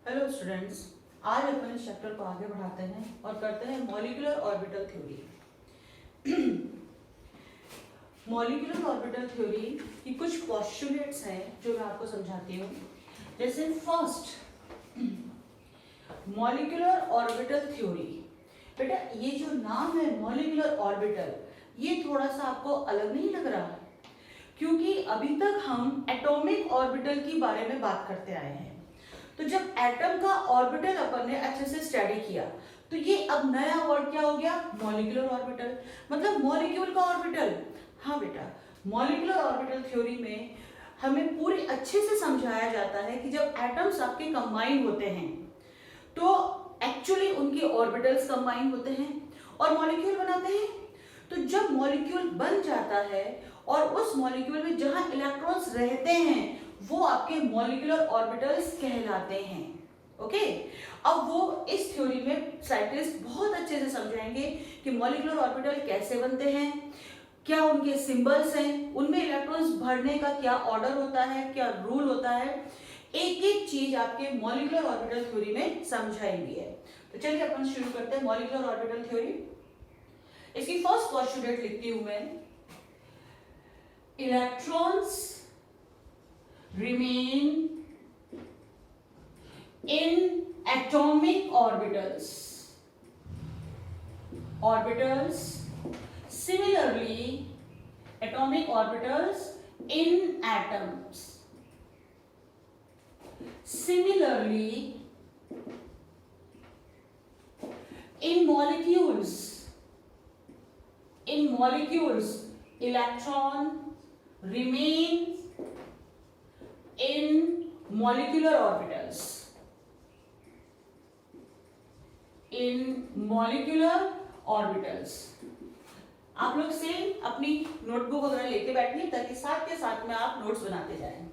Hello students, आज अपन इस chapter को आगे बढ़ाते हैं और करते हैं molecular orbital theory. Molecular orbital theory की कुछ पोस्टुलेट्स हैं जो मैं आपको समझाती हूँ। जैसे फर्स्ट, मॉलिक्यूलर ऑर्बिटल थ्योरी। बेटा ये जो नाम है मॉलिक्यूलर ऑर्बिटल, ये थोड़ा सा आपको अलग नहीं लग रहा? क्योंकि अभी तक हम एटॉमिक ऑर्बिटल की बारे में बात करते आए हैं। तो जब एटम का ऑर्बिटल अपन ने अच्छे से स्टडी किया तो ये अब नया वर्ड क्या हो गया? मॉलिक्यूलर ऑर्बिटल, मतलब मॉलिक्यूल का ऑर्बिटल। हाँ बेटा, मॉलिक्यूलर ऑर्बिटल थ्योरी में हमें पूरी अच्छे से समझाया जाता है कि जब एटम्स आपके कंबाइन होते हैं तो एक्चुअली उनके ऑर्बिटल्स कंबाइन होते हैं और मॉलिक्यूल बनाते हैं। तो जब मॉलिक्यूल बन जाता है और उस मॉलिक्यूल में जहां इलेक्ट्रॉन्स रहते हैं वो आपके मॉलिक्यूलर ऑर्बिटल्स कहलाते हैं। ओके, अब वो इस थ्योरी में साइंटिस्ट बहुत अच्छे से समझाएंगे कि मॉलिक्यूलर ऑर्बिटल कैसे बनते हैं, क्या उनके सिंबल्स हैं, उनमें इलेक्ट्रॉन्स भरने का क्या ऑर्डर होता है, क्या रूल होता है। एक एक चीज आपके मॉलिक्यूलर ऑर्बिटल थ्योरी में समझाई गई है। तो चलिए अपन शुरू करते हैं मॉलिक्यूलर ऑर्बिटल थ्योरी। इसकी फर्स्ट पोस्टुलेट लिखती हूं मैं, electrons remain in atomic orbitals. Similarly, atomic orbitals in atoms. Similarly, in molecules, electron remains in molecular orbitals. आप लोग से अपनी नोटबुक वगैरह लेके बैठिए ताकि साथ के साथ में आप नोट्स बनाते जाएं।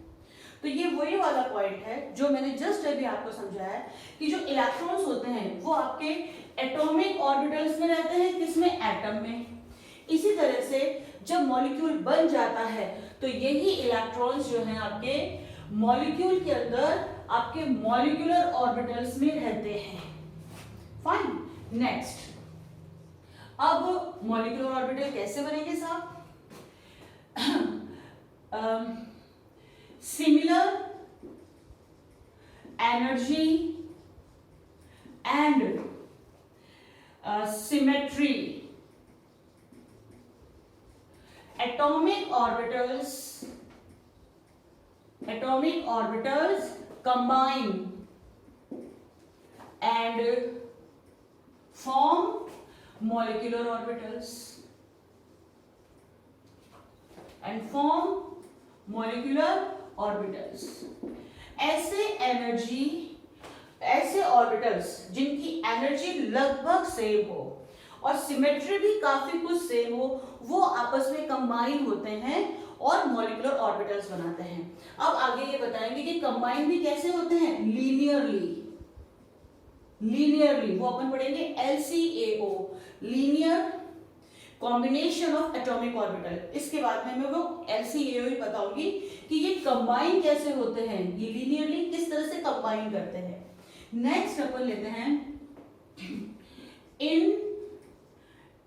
तो ये वही वाला पॉइंट है जो मैंने जस्ट अभी आपको समझाया कि जो इलेक्ट्रॉन्स होते हैं वो आपके एटॉमिक ऑर्बिटल्स में रहते हैं, किसमें? एटम में। इसी तरह से जब मॉलिक्यूल बन जाता है तो यही इलेक्ट्रॉन्स जो हैं आपके मॉलिक्यूल के अंदर आपके मॉलिक्यूलर ऑर्बिटल्स में रहते हैं। फाइन, नेक्स्ट, अब मॉलिक्यूलर ऑर्बिटल कैसे बनेंगे साहब? Similar energy and symmetry, atomic orbitals combine and form molecular orbitals ऐसे ऑर्बिटल्स जिनकी एनर्जी लगभग सेम हो और सिमेट्री भी काफी कुछ सेम हो, वो आपस में कंबाइन होते हैं और मॉलिक्यूलर ऑर्बिटल्स बनाते हैं। अब आगे ये बताएंगे कि कंबाइन भी कैसे होते हैं? लीनियरली, वो अपन पढ़ेंगे LCAO, linear combination of atomic orbital. इसके बाद में मैं वो LCAO ही बताऊंगी कि ये कंबाइन कैसे होते हैं, ये लीनियरली किस तरह से कंबाइन करते हैं। नेक्स्ट अपन लेते हैं, इन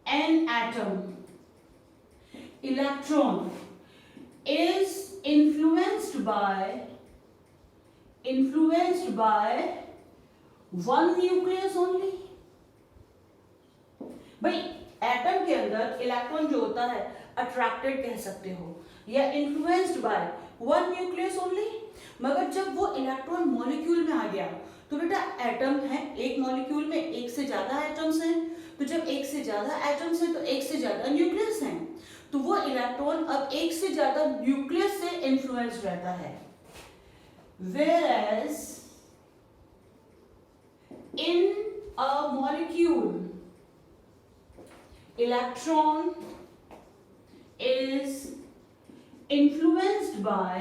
an atom, electron is influenced by one nucleus only. भाई एटम के अंदर इलेक्ट्रॉन जो होता है अट्रैक्टेड कह सकते हो या influenced by one nucleus only. मगर जब वो इलेक्ट्रॉन मॉलिक्यूल में आ गया तो बेटा एटम है, एक मॉलिक्यूल में एक से ज्यादा एटम्स हैं, तो जब एक से ज्यादा एटम्स हैं तो एक से ज्यादा न्यूक्लियस हैं, तो वो इलेक्ट्रॉन अब एक से ज्यादा न्यूक्लियस से इन्फ्लुएंस रहता है। Whereas in a molecule, electron is influenced by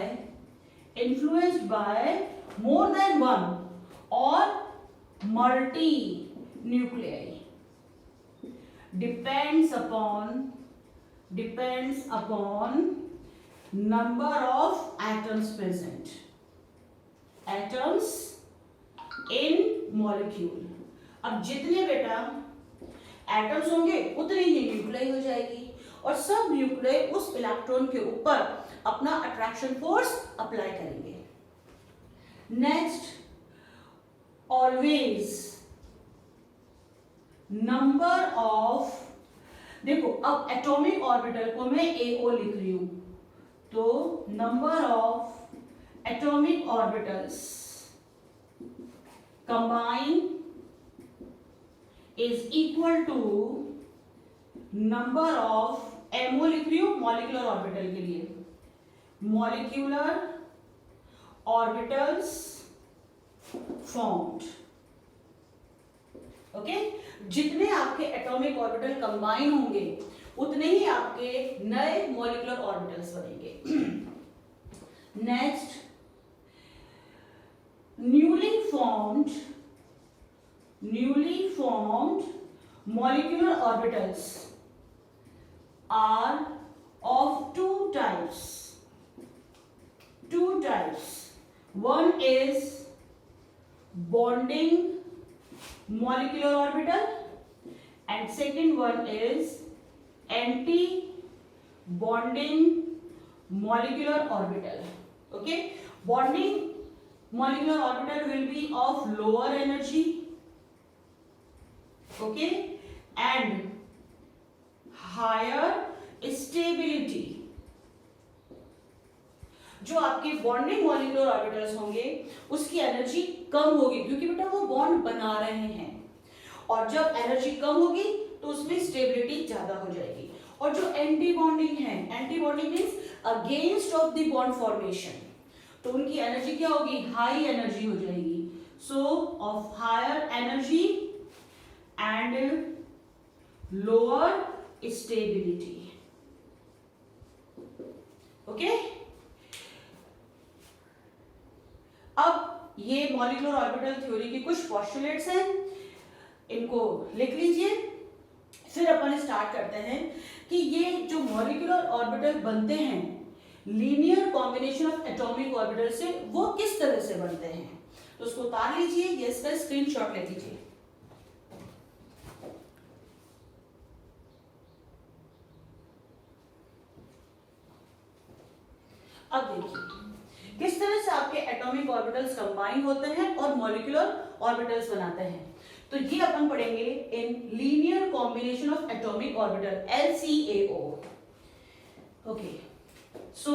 more than one or multi nuclei. Depends upon number of atoms present. Atoms in molecule. अब जितने बेटा एटम्स होंगे उतनी ही न्यूक्लियाई हो जाएगी और सब न्यूक्लियाई उस इलेक्ट्रॉन के ऊपर अपना अट्रैक्शन फोर्स अप्लाई करेंगे। नेक्स्ट, ऑलवेज नंबर ऑफ, देखो अब एटॉमिक ऑर्बिटल को मैं AO लिख रही हूं, तो number of atomic orbitals combine is equal to number of, MO लिख रही हूं मॉलिक्यूलर ऑर्बिटल के लिए, मॉलिक्यूलर ऑर्बिटल्स फॉर्म्ड। ओके, जितने आपके एटॉमिक ऑर्बिटल कंबाइन होंगे उतने ही आपके नए मॉलिक्यूलर ऑर्बिटल्स बनेंगे। Next, newly formed molecular orbitals are of two types. One is bonding molecular orbital and second one is anti-bonding molecular orbital. Okay, bonding molecular orbital will be of lower energy, okay, and higher stability. जो आपके bonding molecular orbitals होंगे उसकी energy कम होगी क्योंकि बेटा वो bond बना रहे हैं, और जब एनर्जी कम होगी तो उसमें स्टेबिलिटी ज्यादा हो जाएगी। और जो एंटी बॉन्डिंग है, anti bonding means against of the bond formation, तो उनकी एनर्जी क्या होगी, हाई एनर्जी हो जाएगी। So of higher energy and lower stability. Okay, अब ये मॉलिक्यूलर ऑर्बिटल थ्योरी की कुछ पोस्टुलेट्स हैं, इनको लिख लीजिए। फिर अपन स्टार्ट करते हैं कि ये जो मॉलिक्यूलर ऑर्बिटल बनते हैं linear combination of atomic orbital से, वो किस तरह से बनते हैं, तो उसको उतार लीजिए, ये इसका स्क्रीनशॉट ले लीजिए। अब देखिए किस तरह से आपके एटॉमिक ऑर्बिटल्स कंबाइन होते हैं और मॉलिक्यूलर ऑर्बिटल्स बनाते हैं। तो ये अपन पढ़ेंगे इन linear combination of atomic orbital, LCAO। Okay, so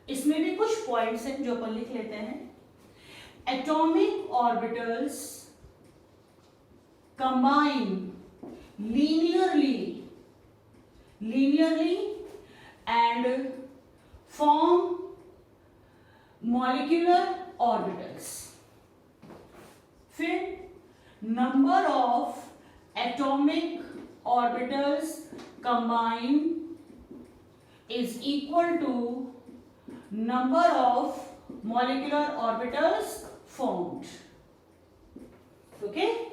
इसमें भी कुछ पॉइंट्स हैं जो अपन लिख लेते हैं। Atomic orbitals combine linearly and form molecular orbitals. फिर number of atomic orbitals combined is equal to number of molecular orbitals formed. Okay?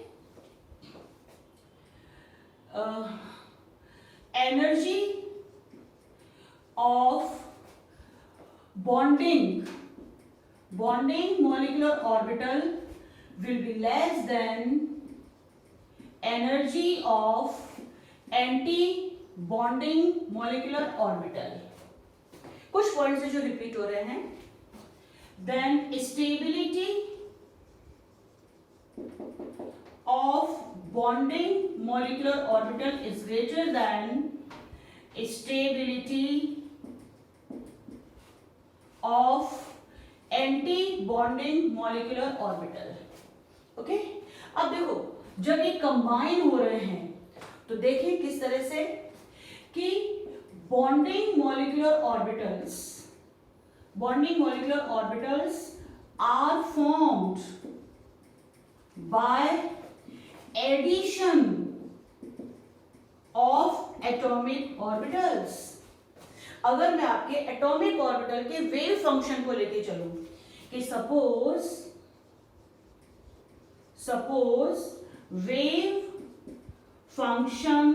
Energy of bonding molecular orbital will be less than energy of anti-bonding molecular orbital. कुछ points हैं जो repeat हो रहे हैं। Then stability of bonding molecular orbital is greater than stability of anti-bonding molecular orbital. Okay, अब देखो जब ये कंबाइन हो रहे हैं तो देखिए किस तरह से कि bonding molecular orbitals are formed by addition of atomic orbitals. अगर मैं आपके एटॉमिक ऑर्बिटल के वेव फंक्शन को लेके चलूं कि suppose wave function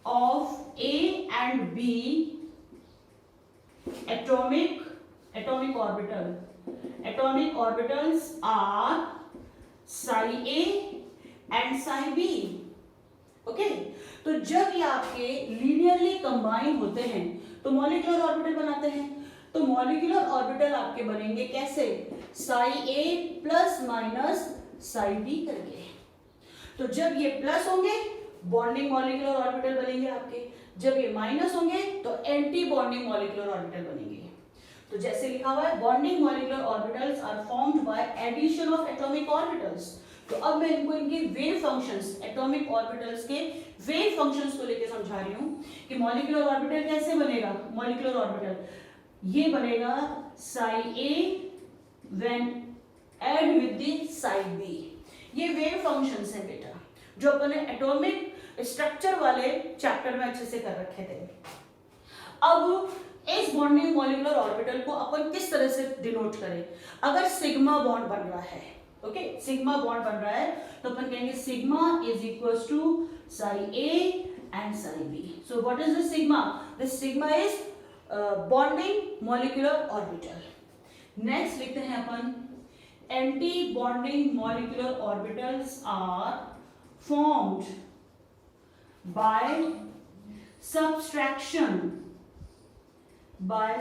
of A and B atomic orbitals are psi A and psi B. Okay तो जब ये आपके लीनियरली कंबाइन होते हैं तो मॉलिक्यूलर ऑर्बिटल बनाते हैं। तो मॉलिक्यूलर ऑर्बिटल आपके बनेंगे कैसे, psi A plus minus psi B करके। तो जब ये प्लस होंगे बॉन्डिंग मॉलिक्यूलर ऑर्बिटल बनेंगे आपके, जब ये माइनस होंगे तो एंटी बॉन्डिंग मॉलिक्यूलर ऑर्बिटल बनेंगे। तो जैसे लिखा हुआ है bonding molecular orbitals are formed by addition of atomic orbitals. तो अब मैं इनको इनके वेव फंक्शंस, एटॉमिक ऑर्बिटल्स के वेव फंक्शंस को लेके समझा रही हूं कि मॉलिक्यूलर ऑर्बिटल कैसे बनेगा। मॉलिक्यूलर ऑर्बिटल ये बनेगा psi A when add with the psi B। ये वेव फंक्शंस हैं बेटा जो अपन ने एटॉमिक स्ट्रक्चर वाले चैप्टर में अच्छे से कर रखे थे। अब इस बॉन्डिंग मॉलिक्यूलर ऑर्बिटल को अपन किस तरह से डिनोट करें। अगर सिग्मा बॉन्ड बन रहा है, ओके सिग्मा बॉन्ड बन रहा है तो अपन कहेंगे sigma is equals to psi A and psi B। So what is the sigma? The sigma is bonding molecular orbital। Next लिखते हैं अपन anti bonding molecular orbitals are formed by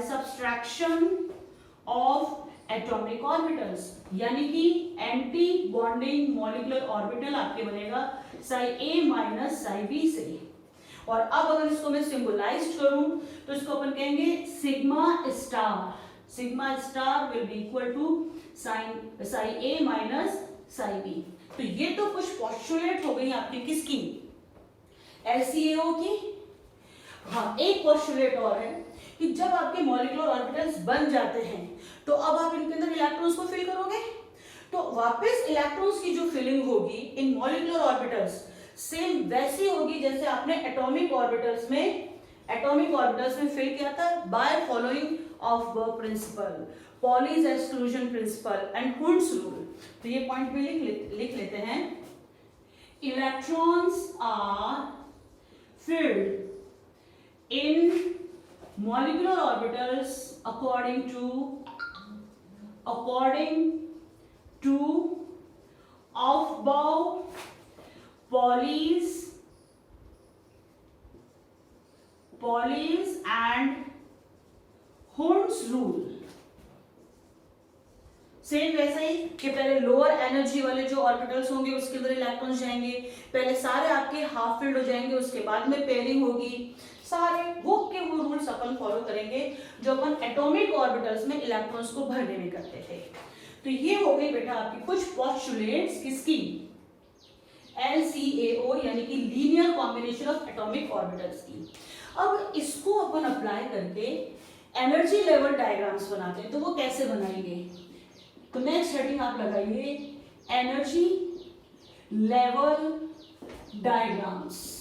subtraction of atomic orbitals। यानी कि anti bonding molecular orbital आपके बनेगा psi A minus psi B से। और अब अगर इसको मैं सिंबलाइज करूं तो इसको अपन कहेंगे sigma star will be equal to psi A minus psi B। तो ये तो कुछ पोस्टुलेट हो गई आपकी किसकी, LCAO की। हाँ एक पोस्टुलेट और है कि जब आपके मॉलिक्यूलर ऑर्बिटल्स बन जाते हैं तो अब आप इनके अंदर इलेक्ट्रॉन्स को फिल करोगे तो वापस इलेक्ट्रॉन्स की जो फिलिंग होगी इन मॉलिक्यूलर ऑर्बिटल्स सेम वैसी होगी जैसे आपने एटॉमिक ऑर्बिटल्स में फिल किया था बाय फॉलोइंग ऑफ बर्ग principle, Pauli's exclusion principle and Hund's rule. तो ये पॉइंट भी लिख लेते हैं। Electrons are filled in molecular orbitals according to Aufbau, Pauli's and Hund's rule। Same वैसा ही कि पहले लोअर एनर्जी वाले जो ऑर्बिटल्स होंगे उसके अंदर इलेक्ट्रॉन्स जाएंगे, पहले सारे आपके हाफ फिल्ड हो जाएंगे, उसके बाद में पेयरिंग होगी, सारे वो रूल्स अपन फॉलो करेंगे जो अपन एटॉमिक ऑर्बिटल्स में इलेक्ट्रॉन्स को भरने में करते थे। तो ये हो गई बेटा आपकी कुछ पोस्टुलेट्स किसकी, LCAO यानी कि linear combination of atomic orbitals की। अब इसको अपन अप्लाई करके एनर्जी लेवल डायग्राम्स बनाते हैं। तो वो कैसे बनाएंगे, तो नेक्स्ट हेडिंग आप लगाइए एनर्जी लेवल डायग्राम्स।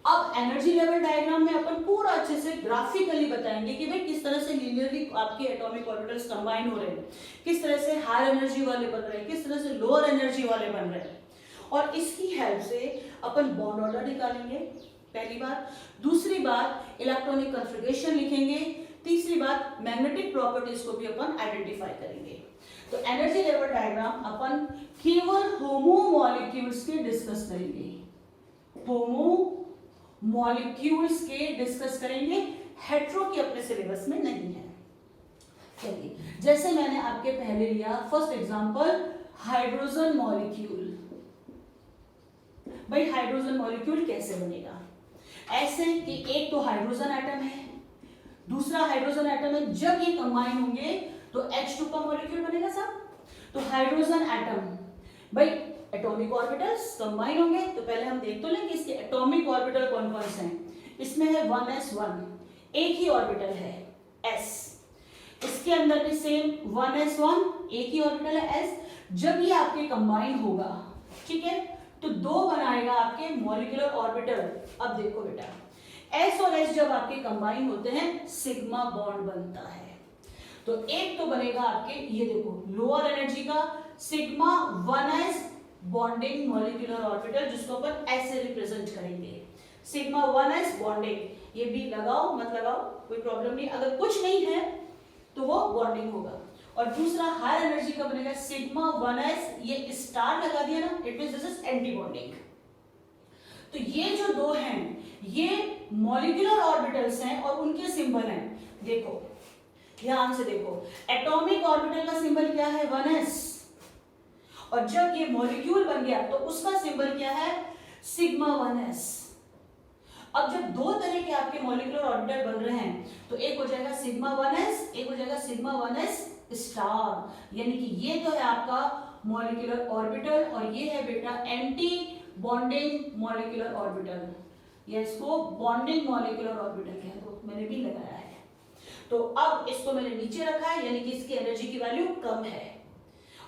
अब एनर्जी लेवल डायग्राम में अपन पूरा अच्छे से ग्राफिकली बताएंगे कि भाई किस तरह से लीनियरली आपके एटॉमिक ऑर्बिटल्स कंबाइन हो रहे हैं, किस तरह से हाई एनर्जी वाले बन रहे हैं, किस तरह से लोअर एनर्जी वाले बन रहे हैं। और इसकी हेल्प से अपन बॉन्ड ऑर्डर निकालेंगे पहली बात, दूसरी बात इलेक्ट्रॉनिक कॉन्फ़िगरेशन लिखेंगे, तीसरी बात मैग्नेटिक प्रॉपर्टीज को भी अपन आइडेंटिफाई करेंगे। तो एनर्जी लेवल डायग्राम अपन केवल होमो मॉलिक्यूल्स के डिस्कस करेंगे, होमो मॉलिक्यूल्स के डिस्कस करेंगे, हेट्रो की अपने सिलेबस में नहीं है। चलिए जैसे मैंने आपके पहले लिया फर्स्ट एग्जांपल हाइड्रोजन मॉलिक्यूल। भाई हाइड्रोजन मॉलिक्यूल कैसे बनेगा, ऐसे कि एक तो हाइड्रोजन एटम है, दूसरा हाइड्रोजन एटम है, जब ये कंबाइन होंगे तो H2 का मॉलिक्यूल बनेगा सब। तो हाइड्रोजन एटम, भाई एटॉमिक ऑर्बिटल्स कंबाइन होंगे तो पहले हम देख तो लेंगे इसके एटॉमिक ऑर्बिटल कौन कौन से हैं। इसमें है 1s1, एक ही ऑर्बिटल है s, इसके अंदर भी सेम 1s1 एक ही ऑर्बिटल है s। जब ये आपके कंबाइन होगा, ठीक है, तो दो बनाएगा आपके मॉलिक्यूलर ऑर्बिटल। अब देखो बेटा s और s जब आपके कंबाइन होते हैं सिग्मा बॉन्ड बनता है। तो एक तो बनेगा आपके ये देखो लोअर एनर्जी का sigma 1s bonding molecular orbital, जिसको अपन ऐसे रिप्रेजेंट करेंगे सिग्मा 1s बॉन्डिंग। ये भी लगाओ मत लगाओ कोई प्रॉब्लम नहीं, अगर कुछ नहीं है बॉन्डिंग होगा, और दूसरा हायर एनर्जी का बनेगा सिग्मा 1s, ये स्टार लगा दिया ना, it means this is anti bonding. तो ये जो दो हैं ये मॉलिक्यूलर ऑर्बिटल्स हैं और उनके सिंबल हैं। देखो ध्यान से देखो, एटॉमिक ऑर्बिटल का सिंबल क्या है 1s, और जब ये मॉलिक्यूल बन गया तो उसका सिंबल क्या है सिग्मा 1s। अब जब दो तरह के आपके मॉलिक्यूलर ऑर्बिटल बन रहे हैं तो एक हो जाएगा सिग्मा 1s, एक हो जाएगा सिग्मा 1s स्टार, यानी कि ये तो है आपका मॉलिक्यूलर ऑर्बिटल और ये है बेटा एंटी बॉन्डिंग मॉलिक्यूलर ऑर्बिटल, या इसको बॉन्डिंग मॉलिक्यूलर ऑर्बिटल कह दो, मैंने भी लगाया है। तो अब इसको मैंने नीचे रखा है यानी कि इसकी एनर्जी की वैल्यू कम है,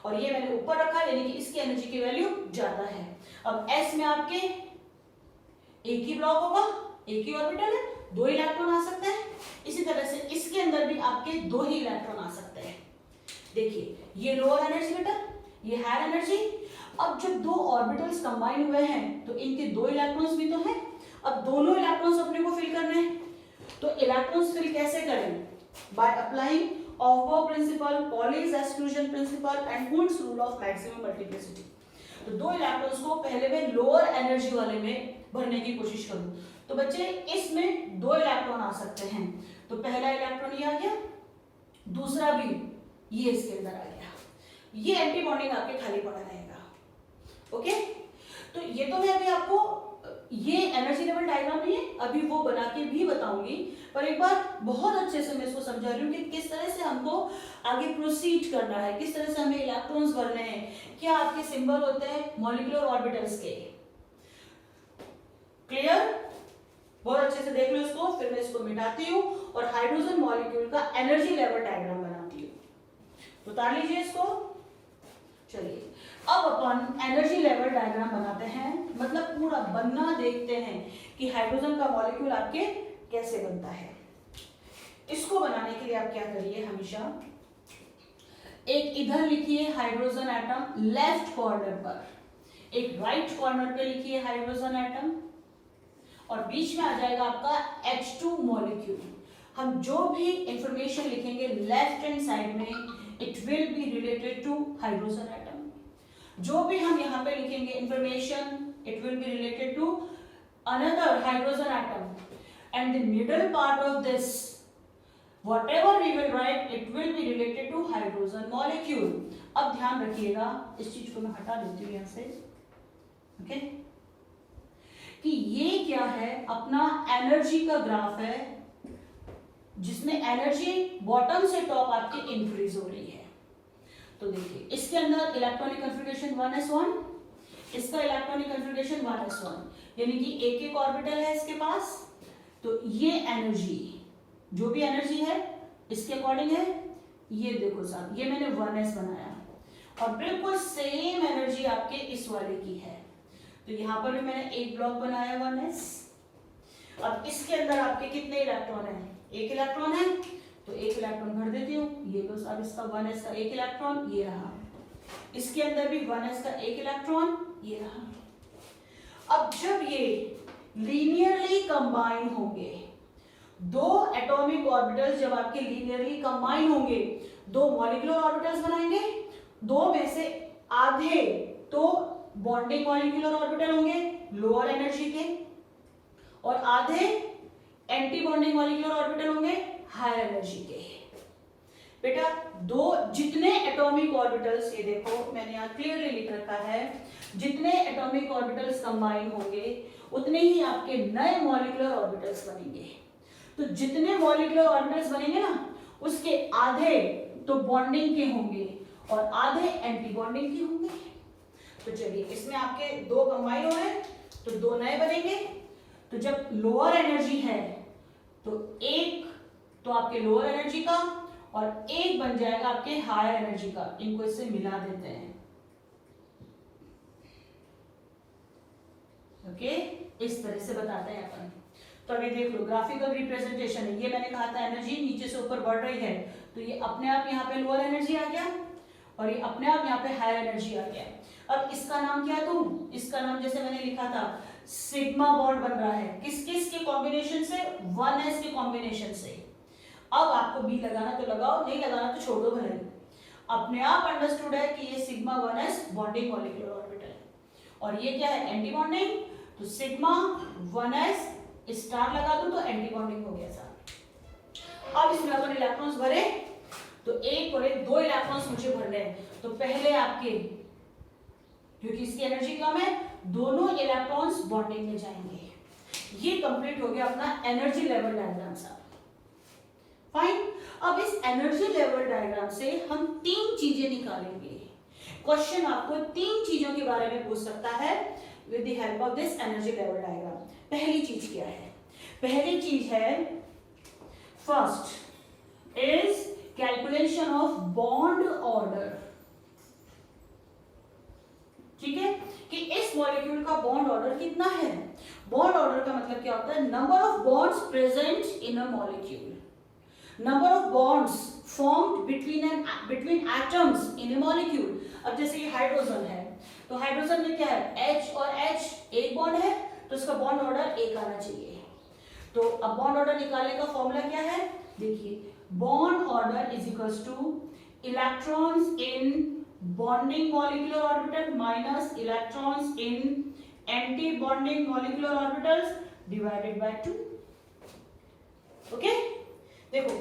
और ये मैंने ऊपर रखा है यानी कि इसकी एनर्जी की वैल्यू ज्यादा है। अब S में आपके एक ही ब्लॉक होगा, एक ही ऑर्बिटल है, दो इलेक्ट्रॉन आ सकते हैं। इसी तरह से इसके अंदर भी आपके दो ही इलेक्ट्रॉन आ सकते हैं। देखिए ये लोअर एनर्जी बेटा, ये हायर एनर्जी। अब जब दो ऑर्बिटल्स कंबाइन हुए हैं तो इनके दो इलेक्ट्रॉन्स भी तो हैं। अब दोनों इलेक्ट्रॉन्स अपने को फिल करने हैं, तो इलेक्ट्रॉन्स फिल कैसे करें? By applying of principle, Pauli's exclusion principle and Hund's rule of maximum multiplicity. तो दो इलेक्ट्रॉन्स को पहले मैं लोअर एनर्जी वाले में भरने की कोशिश करूं, तो बच्चे इसमें दो इलेक्ट्रॉन आ सकते हैं। तो पहला इलेक्ट्रॉन ये आ गया, दूसरा भी ये इसके अंदर आ गया, ये एंटी बॉन्डिंग आपके खाली पड़ा रहेगा। ओके, तो ये तो मैं अभी आपको ये एनर्जी लेवल डायग्राम नहीं है, अभी वो बना के भी बताऊंगी, पर एक बार बहुत अच्छे से मैं इसको समझा रही हूँ कि किस तरह से हमको आगे प्रोसीड करना है, किस तरह से हमें इलेक्ट्रॉन्स भरने हैं, क्या आपके सिंबल होते हैं मॉलिक्यूलर ऑर्बिटल्स के। क्लियर? बहुत अच्छे से देख लो इसको, फिर मैं इसको मिटाती हूँ और हाइड्रोजन मॉलिक्यूल का एनर्जी लेवल डायग्राम बनाती हूँ। उतार लीजिए इसको। चलिए अब अपन एनर्जी लेवल डायग्राम बनाते हैं, मतलब पूरा बनना देखते हैं कि हाइड्रोजन का मॉलिक्यूल आपके कैसे बनता है। इसको बनाने के लिए आप क्या करिए, हमेशा एक इधर लिखिए हाइड्रोजन एटम लेफ्ट कॉर्नर पर, एक राइट कॉर्नर पे लिखिए हाइड्रोजन एटम, और बीच में आ जाएगा आपका H2 मॉलिक्यूल। हम जो भी इंफॉर्मेशन लिखेंगे लेफ्ट हैंड साइड में it will be related to hydrogen atom. जो भी हम यहाँ पे लिखेंगे information it will be related to another hydrogen atom, and the middle part of this whatever we will write it will be related to hydrogen molecule। अब ध्यान रखिएगा, इस चीज को मैं हटा देती हूँ यहाँ से, ओके, कि ये क्या है, अपना एनर्जी का ग्राफ है जिसमें एनर्जी बॉटम से टॉप आपकी इंक्रीज हो रही है। तो देखिए इसके अंदर इलेक्ट्रॉनिक कन्फिगरेशन 1s1, इसका इलेक्ट्रॉनिक कन्फिगरेशन 1s1, यानी कि एक एक ऑर्बिटल है इसके पास। तो ये एनर्जी, जो भी एनर्जी है इसके अकॉर्डिंग है। ये देखो साहब, ये मैंने 1s बनाया और बिल्कुल सेम एनर्जी आपके इस वाले की है। तो यहाँ पर भी मैंने एक ब्लॉक बनाया 1s। अब इसके अंदर आपके कितने इलेक्ट्रॉन हैं? एक इलेक्ट्रॉन है, तो एक इलेक्ट्रॉन भर देती हूँ। ये लो साहब, इसका 1s का एक इलेक्ट्रॉन ये रहा, इसके अंदर भी 1s का एक इलेक्ट्रॉन ये रहा। अब जब ये लीनियरली कंबाइन होंगे, दो एटॉमिक ऑर्बिटल्स जब आपके लीनियरली कंबाइन होंगे, दो मॉलिक्यूलर ऑर्बिटल्स बनाएंगे, दो में से आधे तो बॉन्डिंग मॉलिक्यूलर ऑर्बिटल होंगे लोअर एनर्जी के, और आधे एंटी बॉन्डिंग मॉलिक्यूलर ऑर्बिटल होंगे हायर एनर्जी के। बेटा दो जितने एटॉमिक ऑर्बिटल्स, ये देखो मैंने यहाँ क्लियरली लिख रखा है, जितने एटॉमिक ऑर्बिटल्स कंबाइन होंगे उतने ही आपके नए मॉलिक्यूलर ऑर्बिटल्स बनेंगे। तो जितने मॉलिक्यूलर ऑर्बिटल्स बनेंगे ना, उसके आधे तो बॉन्डिंग के होंगे और आधे एंटी बॉन्डिंग के होंगे। तो चलिए इसमें आपके दो कंबाइन हो रहे हैं तो दो नए बनेंगे। तो जब लोअर एनर्जी है तो एक तो आपके लोअर एनर्जी का और एक बन जाएगा आपके हायर एनर्जी का। इनको इससे मिला देते हैं, ओके, इस तरह से बताते हैं अपन। तो अभी देख लो ग्राफिकल रिप्रेजेंटेशन है। ये मैंने कहा था एनर्जी नीचे से ऊपर बढ़ रही है, तो ये अपने आप यहाँ पे लोअर एनर्जी आ गया और ये अपने आप यहाँ पे हायर एनर्जी आ गया। अब इसका नाम क्या दूं? इसका नाम जैसे मैंने लिखा था सिग्मा बॉन्ड बन रहा है, किस किस के कॉम्बिनेशन से? 1s के कॉम्बिनेशन से। अब आपको बी लगाना तो लगाओ, नहीं लगाना तो छोड़ दो भले। अपने आप अंडरस्टूड है कि ये sigma 1s bonding molecular orbital है और ये क्या है, एंटी बॉन्डिंग। तो सिग्मा 1s स्टार लगा दूं तो एंटी बॉन्डिंग हो गया सर। अब इसमें अपन इलेक्ट्रॉन्स भरे, तो एक और एक 2 इलेक्ट्रॉन्स मुझे भरने हैं। तो पहले आपके, क्योंकि इसकी एनर्जी कम है, दोनों इलेक्ट्रॉन्स बॉन्डिंग में जाएंगे। ये कंप्लीट हो गया अपना एनर्जी लेवल डायग्राम साहब। फाइन। अब इस एनर्जी लेवल डायग्राम से हम 3 चीजें निकालेंगे। क्वेश्चन आपको 3 चीजों के बारे में पूछ सकता है with the help of this energy level diagram. पहली चीज क्या है? पहली चीज है, first is calculation of bond order. ठीक है, कि इस मॉलिक्यूल का बॉन्ड ऑर्डर कितना है। बॉन्ड ऑर्डर का मतलब क्या होता है? Number of bonds present in a molecule, number of bonds formed between atoms in a molecule. अब जैसे ये हाइड्रोजन है, तो हाइड्रोजन में क्या है, H और H एक बॉन्ड है, तो इसका बॉन्ड ऑर्डर एक आना चाहिए। तो अब बॉन्ड ऑर्डर निकालने का फॉर्मूला क्या है? देखिए, bond order is equals two electrons in bonding molecular orbital minus electrons in anti bonding molecular orbitals divided by 2। Okay, देखो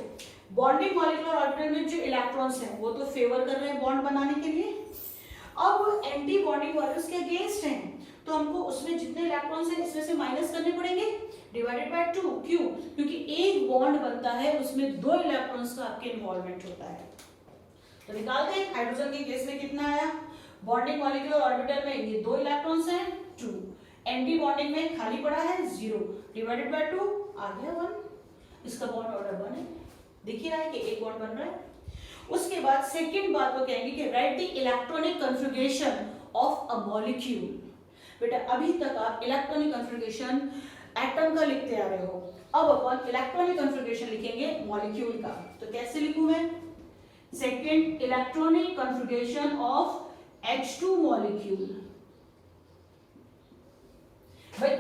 बॉन्डिंग मॉलिक्यूलर ऑर्बिटल में जो इलेक्ट्रॉन्स हैं वो तो फेवर कर रहे हैं बॉन्ड बनाने के लिए। अब एंटी बॉन्डिंग वाले उसके अगेंस्ट हैं, तो हमको उसमें जितने इलेक्ट्रॉन्स हैं इसमें से माइनस करने पड़ेंगे, डिवाइडेड बाय 2। क्यों? क्योंकि एक बॉन्ड बनता है उसमें 2 इलेक्ट्रॉन्स का आपके इन्वॉल्वमेंट होता है। तो निकालते हैं, हाइड्रोजन के केस में कितना आया, बॉन्डिंग मॉलिक्यूलर ऑर्बिटल में ये 2 इलेक्ट्रॉन्स हैं 2, एंटी बॉन्डिंग में खाली पड़ा है 0, डिवाइडेड बाय 2 आ गया 1। इसका बॉन्ड ऑर्डर 1 है, दिख ही रहा है कि एक बॉन्ड बन रहा है। उसके बाद सेकंड बात वो कहेंगे कि right the electronic configuration of a molecule. बेटा अभी तक आप इलेक्ट्रॉनिक कन्फिगरेशन एटम का लिखते आ रहे हो, अब अपन इलेक्ट्रॉनिक कन्फिगरेशन लिखेंगे मॉलिक्यूल का। तो कैसे लिखूं मैं? Second, electronic configuration of H2 molecule. भाई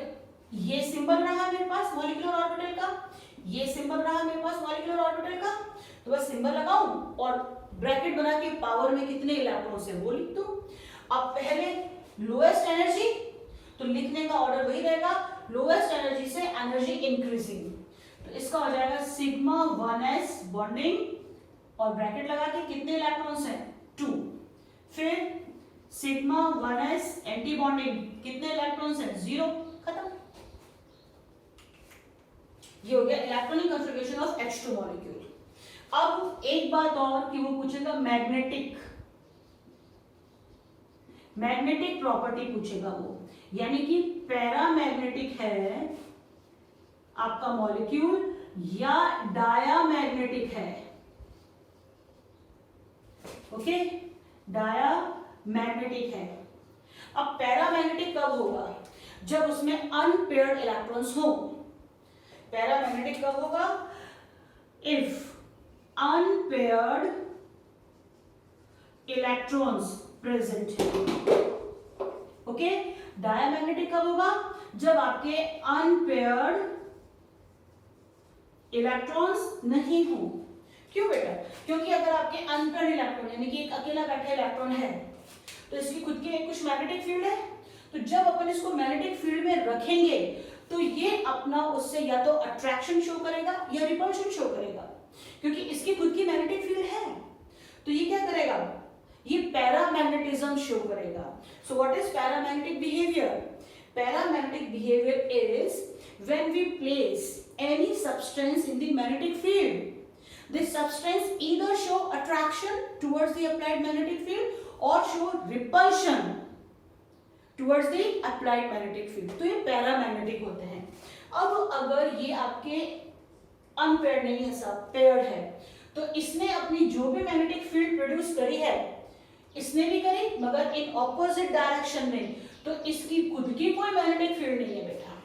ये सिंबल रहा मेरे पास मॉलिक्यूलर ऑर्बिटल का, ये सिंबल रहा मेरे पास मॉलिक्यूलर ऑर्बिटल का, तो बस सिंबल लगाऊं और ब्रैकेट बना के पावर में कितने इलेक्ट्रॉन्स है वो लिख दूं। अब पहले लोएस्ट एनर्जी, तो लिखने का ऑर्डर वही रहेगा, लोएस्ट एनर्जी से एनर्जी इंक्रीजिंग। तो इसका हो जाएगा सिग्मा 1s बॉन्डिंग और ब्रैकेट लगा के कितने इलेक्ट्रॉन्स हैं 2, फिर सिग्मा 1s एंटी बॉन्डिंग, कितने इलेक्ट्रॉन्स हैं 0, खत्म। ये हो गया electronic configuration of H2 molecule. अब एक बात और कि वो पूछेगा मैग्नेटिक प्रॉपर्टी पूछेगा वो, यानी कि पैरामैग्नेटिक है आपका मॉलिक्यूल या डायामैग्नेटिक है। ओके, डायामैग्नेटिक है। अब पैरामैग्नेटिक कब होगा? जब उसमें अनपेयर्ड इलेक्ट्रॉन्स हो। पैरामैग्नेटिक कब होगा? इफ unpaired electrons present है। ओके, डायमैग्नेटिक कब होगा? जब आपके unpaired इलेक्ट्रॉन्स नहीं हो। क्यों बेटा? क्योंकि अगर आपके अनपेयर्ड इलेक्ट्रॉन यानी कि एक अकेला बैठा इलेक्ट्रॉन है तो इसकी खुद की कुछ मैग्नेटिक फील्ड है, तो जब अपन इसको मैग्नेटिक फील्ड में रखेंगे तो ये अपना उससे या तो अट्रैक्शन शो करेगा या रिपल्शन शो करेगा, क्योंकि इसकी खुद की मैग्नेटिक फील्ड है। तो ये क्या करेगा? ये पैरामैग्नेटिज्म शो करेगा। So what is paramagnetic behaviour? Paramagnetic behaviour is when we place any substance in the magnetic field, this substance either show attraction towards the applied magnetic field or show repulsion towards the applied magnetic field। तो ये paramagnetic होते हैं। अब अगर ये आपके unpaired नहीं है, सब पेयर्ड है, तो इसने अपनी जो भी मैग्नेटिक फील्ड प्रोड्यूस करी है इसने भी करी, मगर इन ऑपोजिट डायरेक्शन में, तो इसकी खुद की कोई मैग्नेटिक फील्ड नहीं है बेटा।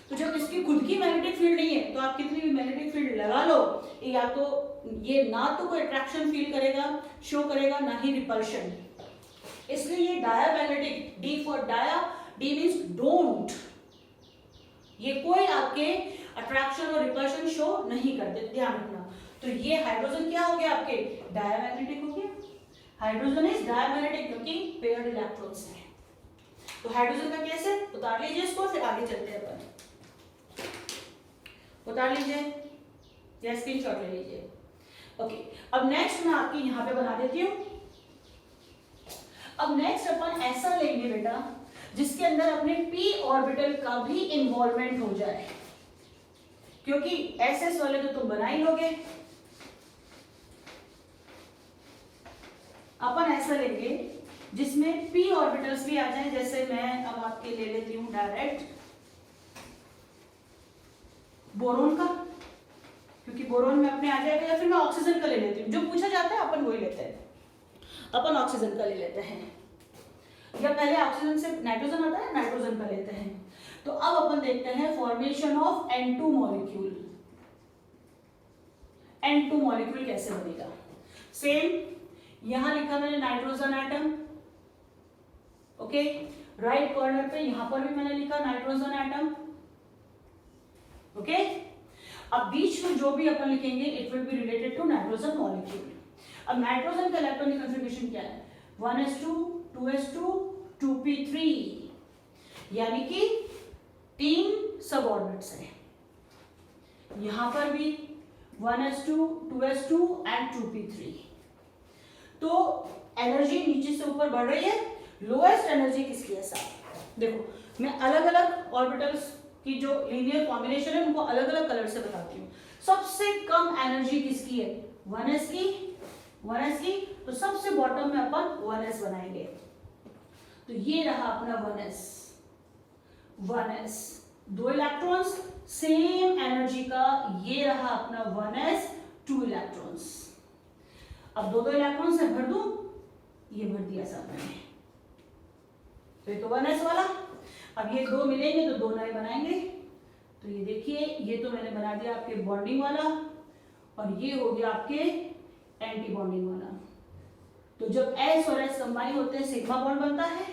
तो जब इसकी खुद की मैग्नेटिक फील्ड नहीं है तो आप कितनी भी मैग्नेटिक फील्ड लगा लो, या तो ये ना तो कोई अट्रैक्शन फील करेगा, शो करेगा, ना ही रिपल्शन। इसलिए ये diamagnetic, D for dia, D means don't, ये कोई आपके अट्रैक्शन और रिपल्शन शो नहीं करते, ध्यान रखना। तो ये हाइड्रोजन क्या हो गया आपके, डायमैग्नेटिक हो गया। हाइड्रोजन इज डायमैग्नेटिक क्योंकि पेयर्ड इलेक्ट्रॉन्स है। तो हाइड्रोजन का केस है, उतार लीजिए इसको, फिर आगे चलते हैं अपन। उतार लीजिए या स्क्रीनशॉट ले लीजिए। ओके, अब नेक्स्ट मैं आपकी यहां पे बना देती हूं। अब नेक्स्ट अपन ऐसा लेंगे बेटा जिसके अंदर अपने p ऑर्बिटल का भी इन्वॉल्वमेंट हो जाए, क्योंकि SS वाले तो तुम बना ही लोगे। अपन ऐसा लेंगे जिसमें p ऑर्बिटल्स भी आ जाएं, जैसे मैं अब आपके ले लेती हूं डायरेक्ट बोरोन का, क्योंकि बोरोन में अपने आ जाएगा, या फिर मैं ऑक्सीजन का ले लेती हूँ, जो पूछा जाता है अपन वही लेते हैं। अपन ऑक्सीजन का ले लेते हैं, या पहले ऑक्सीजन से नाइट्रोजन आता है, नाइट्रोजन का लेते हैं। तो अब अपन देखते हैं formation of N2 molecule. N2 molecule कैसे बनेगा। सेम यहां लिखा मैंने nitrogen atom, okay, right corner पे यहां पर भी मैंने लिखा नाइट्रोजन एटम, ओके। अब बीच में जो भी अपन लिखेंगे it will be related to nitrogen molecule. अब नाइट्रोजन का इलेक्ट्रॉनिक कंफिगरेशन क्या है, 1s2 2s2 2p3, यानी कि 3 सब ऑर्बिट्स हैं। यहां पर भी 1s2 2s2 एंड 2p3। तो एनर्जी नीचे से ऊपर बढ़ रही है। लोएस्ट एनर्जी किसकी है साहब, देखो मैं अलग अलग ऑर्बिटल्स की जो लीनियर कॉम्बिनेशन है उनको अलग अलग कलर से बताती हूँ। सबसे कम एनर्जी किसकी है, 1s की, 1s की। तो सबसे बॉटम में अपन 1s बनाएंगे। तो ये रहा अपना 1s, 1s 2 electrons same energy का, ये रहा अपना 1s 2 इलेक्ट्रॉन्स। अब दो इलेक्ट्रॉन्स से भर दूं, ये भर दिया साथ में, तो ये तो 1s वाला। अब ये दो मिलेंगे तो दो नए बनाएंगे। तो ये देखिए, ये तो मैंने बना दिया आपके बॉन्डिंग वाला, और ये हो गया आपके एंटी बॉन्डिंग वाला। तो जब S और S कंबाइन होते हैं सिग्मा बॉन्ड बनता है।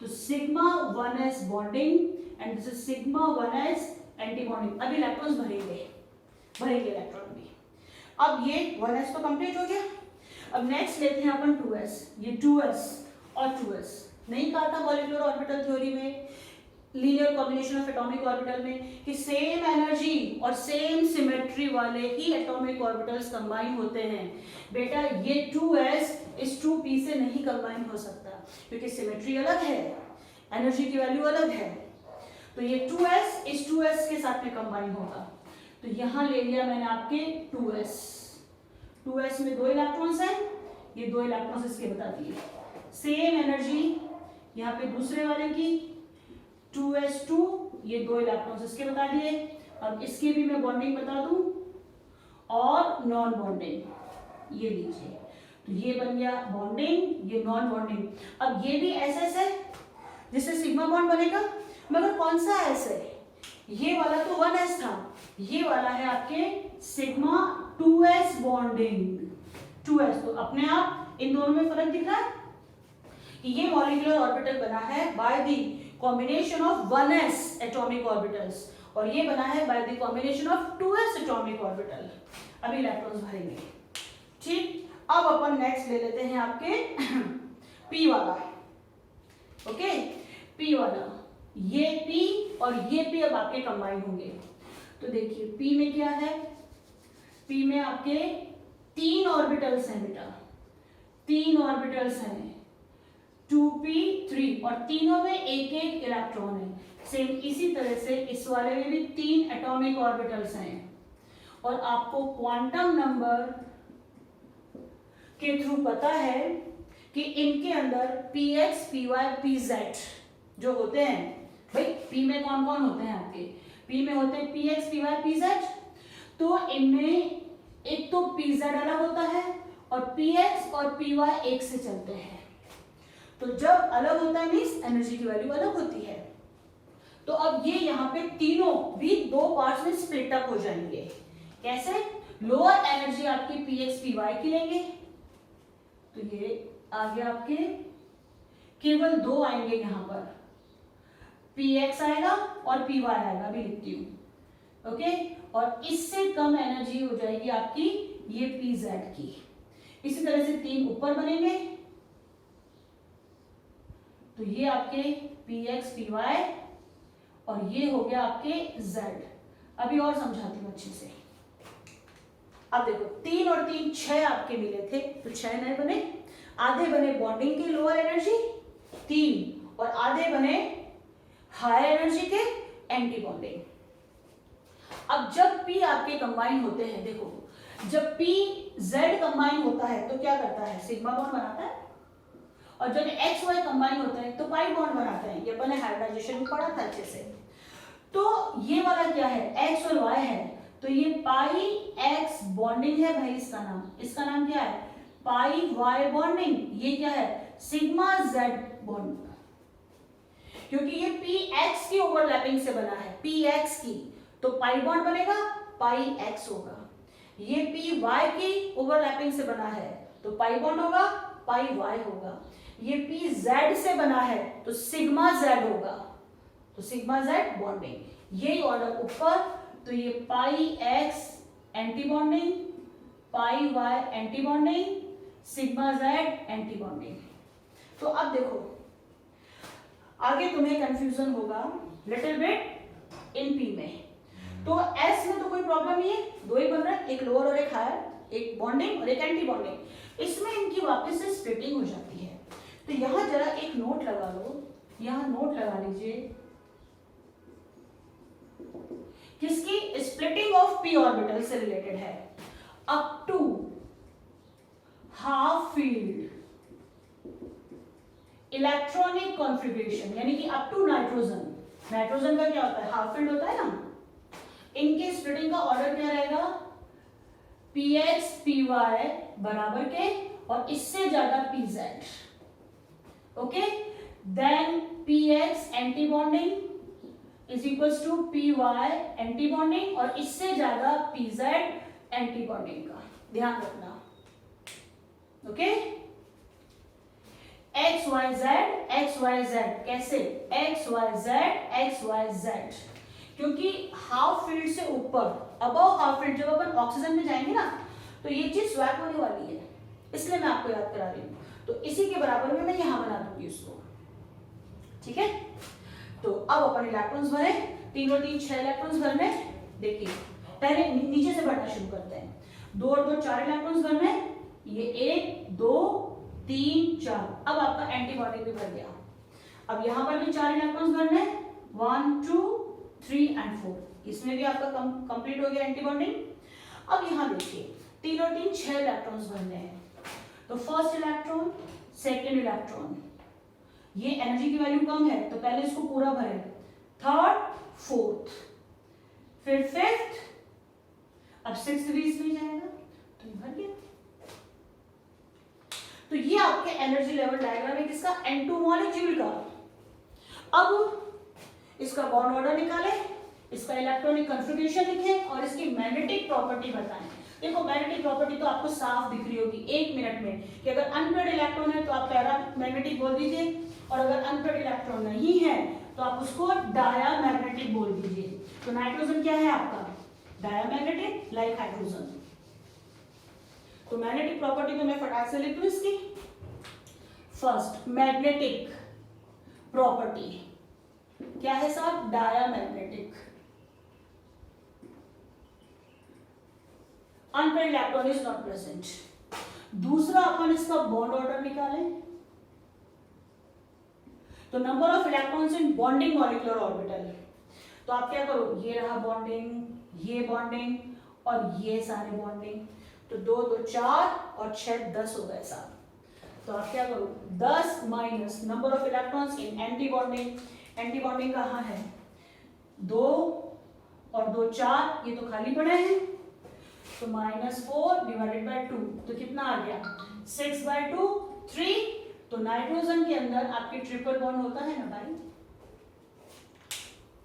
तो sigma 1s bonding and this is sigma 1s anti bonding. अब इलेक्ट्रॉन्स भरेंगे इलेक्ट्रॉन भी। अब ये 1s तो कंप्लीट हो गया। अब नेक्स्ट लेते हैं अपन 2s। ये 2s और 2s नहीं कहा था मॉलिक्यूलर ऑर्बिटल थ्योरी में, linear combination of atomic orbital में, कि सेम एनर्जी और सेम सिमेट्री वाले ही एटॉमिक ऑर्बिटल्स कंबाइन होते हैं। बेटा ये 2s इस 2p से नहीं कंबाइन हो सकता, क्योंकि सिमेट्री अलग है, एनर्जी की वैल्यू अलग है। तो ये 2s इस 2s के साथ में कंबाइन होगा। तो यहां ले लिया मैंने आपके 2s। 2s में 2 इलेक्ट्रॉन्स हैं, ये 2 इलेक्ट्रॉन्स इसके बता दिए। सेम एनर्जी यहाँ पे दूसरे वाले की 2s2, ये 2 इलेक्ट्रॉन्स इसके बता दिए। अब इसकी भी मैं बॉन्डिंग बता दूं, और नॉन बॉन्डिंग ये लीजिए। तो ये बन गया बॉन्डिंग, ये नॉन बॉन्डिंग। अब ये भी SS है जिससे सिग्मा बॉन्ड बनेगा, मगर कौन सा S है, ये वाला तो 1s था, ये वाला है आपके सिग्मा 2s बॉन्डिंग 2s। तो अपने आप इन दोनों में फर्क दिख रहा है कि ये मॉलिक्यूलर ऑर्बिटल बना है by the combination of 1s atomic orbitals, और ये बना है by the combination of 2s atomic orbital. अभी इलेक्ट्रॉन्स भरेंगे, ठीक। अब अपन नेक्स्ट ले लेते हैं आपके p वाला, ओके, p वाला। ये p और ये p अब आपके कंबाइन होंगे। तो देखिए p में क्या है, p में आपके 3 ऑर्बिटल्स हैं बेटा, 3 ऑर्बिटल्स हैं 2p3, और तीनों में एक एक इलेक्ट्रॉन है। सेम इसी तरह से इस वाले में भी 3 एटॉमिक ऑर्बिटल्स हैं, और आपको क्वांटम नंबर के थ्रू पता है कि इनके अंदर px py pz जो होते हैं, भाई p में कौन कौन होते हैं आपके, p में होते हैं px py pz। तो इनमें एक तो pz अलग होता है और px और py एक से चलते हैं। तो जब अलग होता है मींस एनर्जी की वैल्यू अलग होती है। तो अब ये यहाँ पे तीनों भी 2 पार्ट्स में स्प्लिट अप हो जाएंगे। कैसे, लोअर एनर्जी आपकी px py की लेंगे, तो ये आगे आपके केवल 2 आएंगे, यहाँ पर px आएगा और py आएगा, भी लिखती हूँ, ओके। और इससे कम एनर्जी हो जाएगी आपकी ये PZ की। इसी तरह से 3 ऊपर बनेंगे, तो ये आपके PX PY और ये हो गया आपके Z। अभी और समझाती हूँ अच्छे से। अब देखो 3 और 3 6 आपके मिले थे, तो 6 नए बने, आधे बने बॉन्डिंग की लोअर एनर्जी 3 और आधे बने हाई एनर्जी के एंटी बॉन्डिंग। अब जब P आपके कंबाइन होते हैं, देखो जब PZ कंबाइन होता है तो क्या करता है, सिग्मा बॉन्ड बनाता है, और जब XY कंबाइन होता है तो पाई बॉन्ड बनाता है। ये अपन ने हाइब्रिडाइजेशन में पढ़ा था अच्छे से। तो ये वाला क्या है, X और Y है, तो ये पाई X बॉन्डिंग है भाई, इसका नाम क्या है, पाई Y बॉन्डिंग। ये क्या है, सिग्मा Z बॉन्ड, क्योंकि ये PX की ओवरलैपिंग से बना है, PX की, तो पाई बॉन्ड बनेगा, पाई X होगा। ये PY की ओवरलैपिंग से बना है, तो पाई बॉन्ड होगा, पाई Y होगा। ये PZ से बना है, तो सिग्मा Z होगा, तो सिग्मा Z बॉन्डिंग। यही ऑर्डर ऊपर, तो ये पाई X एंटी बॉन्डिंग, पाई Y anti bonding, sigma Z anti bonding. तो अब देखो आगे तुम्हें कंफ्यूजन होगा लिटिल बिट इन P में। तो S में तो कोई प्रॉब्लम नहीं है, 2 ही बन रहा है, एक लोअर और एक हायर, एक बॉन्डिंग और एक एंटी बॉन्डिंग। इसमें इनकी वापस से स्प्लिटिंग हो जाती है। तो यहां जरा एक नोट लगा लो, यहां नोट लगा लीजिए, किसकी, स्प्लिटिंग ऑफ P ऑर्बिटल से रिलेटेड है। Up to half filled electronic configuration, यानी कि अप टू नाइट्रोजन, नाइट्रोजन का क्या होता है, हाफ फील्ड होता है ना, इनके स्प्लिटिंग का ऑर्डर क्या रहेगा, PX PY बराबर के और इससे ज्यादा PZ। Okay, then PX anti bonding is equals to PY anti bonding और इससे ज्यादा PZ एंटी बॉन्डिंग का ध्यान रखना। ओके, XYZ कैसे, XYZ, क्योंकि हाफ फील्ड से ऊपर, अबव हाफ फील्ड, जब अपन ऑक्सीजन में जाएंगे ना तो ये चीज स्वैप होने वाली है, इसलिए मैं आपको याद करा रही हूँ। तो इसी के बराबर में मैं यहां बना दूंगी उसको, ठीक है। तो अब अपन इलेक्ट्रॉन्स भरे, 3 और 3 6 इलेक्ट्रॉन्स भरने। देखिए पहले नीचे से भरना शुरू करते हैं, 2 और 2 4 इलेक्ट्रॉन्स भरने, ये 1 2 3 4। अब आपका एंटीबॉडी भी भर गया। अब यहां पर भी 4 इलेक्ट्रॉन्स भरने, 1 2 3 एंड 4, इसमें भी आपका कंप्लीट हो गया एंटीबॉडी। अब यहां देखिए 3 और 3 6 इलेक्ट्रॉन्स भरने हैं, तो फर्स्ट इलेक्ट्रॉन, सेकेंड इलेक्ट्रॉन, ये एनर्जी की वैल्यू कम है तो पहले इसको पूरा भरे, थर्ड फोर्थ, फिर फिफ्थ, अब सिक्स्थ भी इसमें जाएगा, तो ये भर गया। तो ये आपके एनर्जी लेवल डायग्राम है किसका, N2 मॉलिक्यूल का। अब इसका बॉन्ड ऑर्डर निकालें, इसका इलेक्ट्रॉनिक कॉन्फ़िगरेशन लिखें और इसकी मैग्नेटिक प्रॉपर्टी बताएं। देखो मैग्नेटिक प्रॉपर्टी तो आपको साफ दिख रही होगी 1 मिनट में, कि अगर अनपेयर्ड इलेक्ट्रॉन है तो आप पैरामैग्नेटिक बोल दीजिए, और अगर अनपेयर्ड इलेक्ट्रॉन नहीं है तो आप उसको डायामैग्नेटिक बोल दीजिए। तो नाइट्रोजन क्या है आपका, डायामैग्नेटिक लाइक हाइड्रोजन। तो मैग्नेटिक प्रॉपर्टी तो मैं फटाक से लिख दूं इसकी। फर्स्ट मैग्नेटिक प्रॉपर्टी क्या है साहब, diamagnetic. Unpaired electron is not present. दूसरा अपन इसका बॉन्ड ऑर्डर निकालें, तो number of electrons in bonding molecular orbital. तो आप क्या करो, ये रहा बॉन्डिंग, ये बॉन्डिंग और ये सारे बॉन्डिंग, तो 2 2 4 और 6 10 हो गए साहब। तो आप क्या करो, 10 minus number of electrons in anti bonding. Anti bonding कहाँ है, 2 और 2 4, ये तो खाली पड़े हैं, तो -4 डिवाइडेड बाय 2, तो कितना आ गया 6/2 3। तो नाइट्रोजन के अंदर आपके ट्रिपल बॉन्ड होता है ना भाई,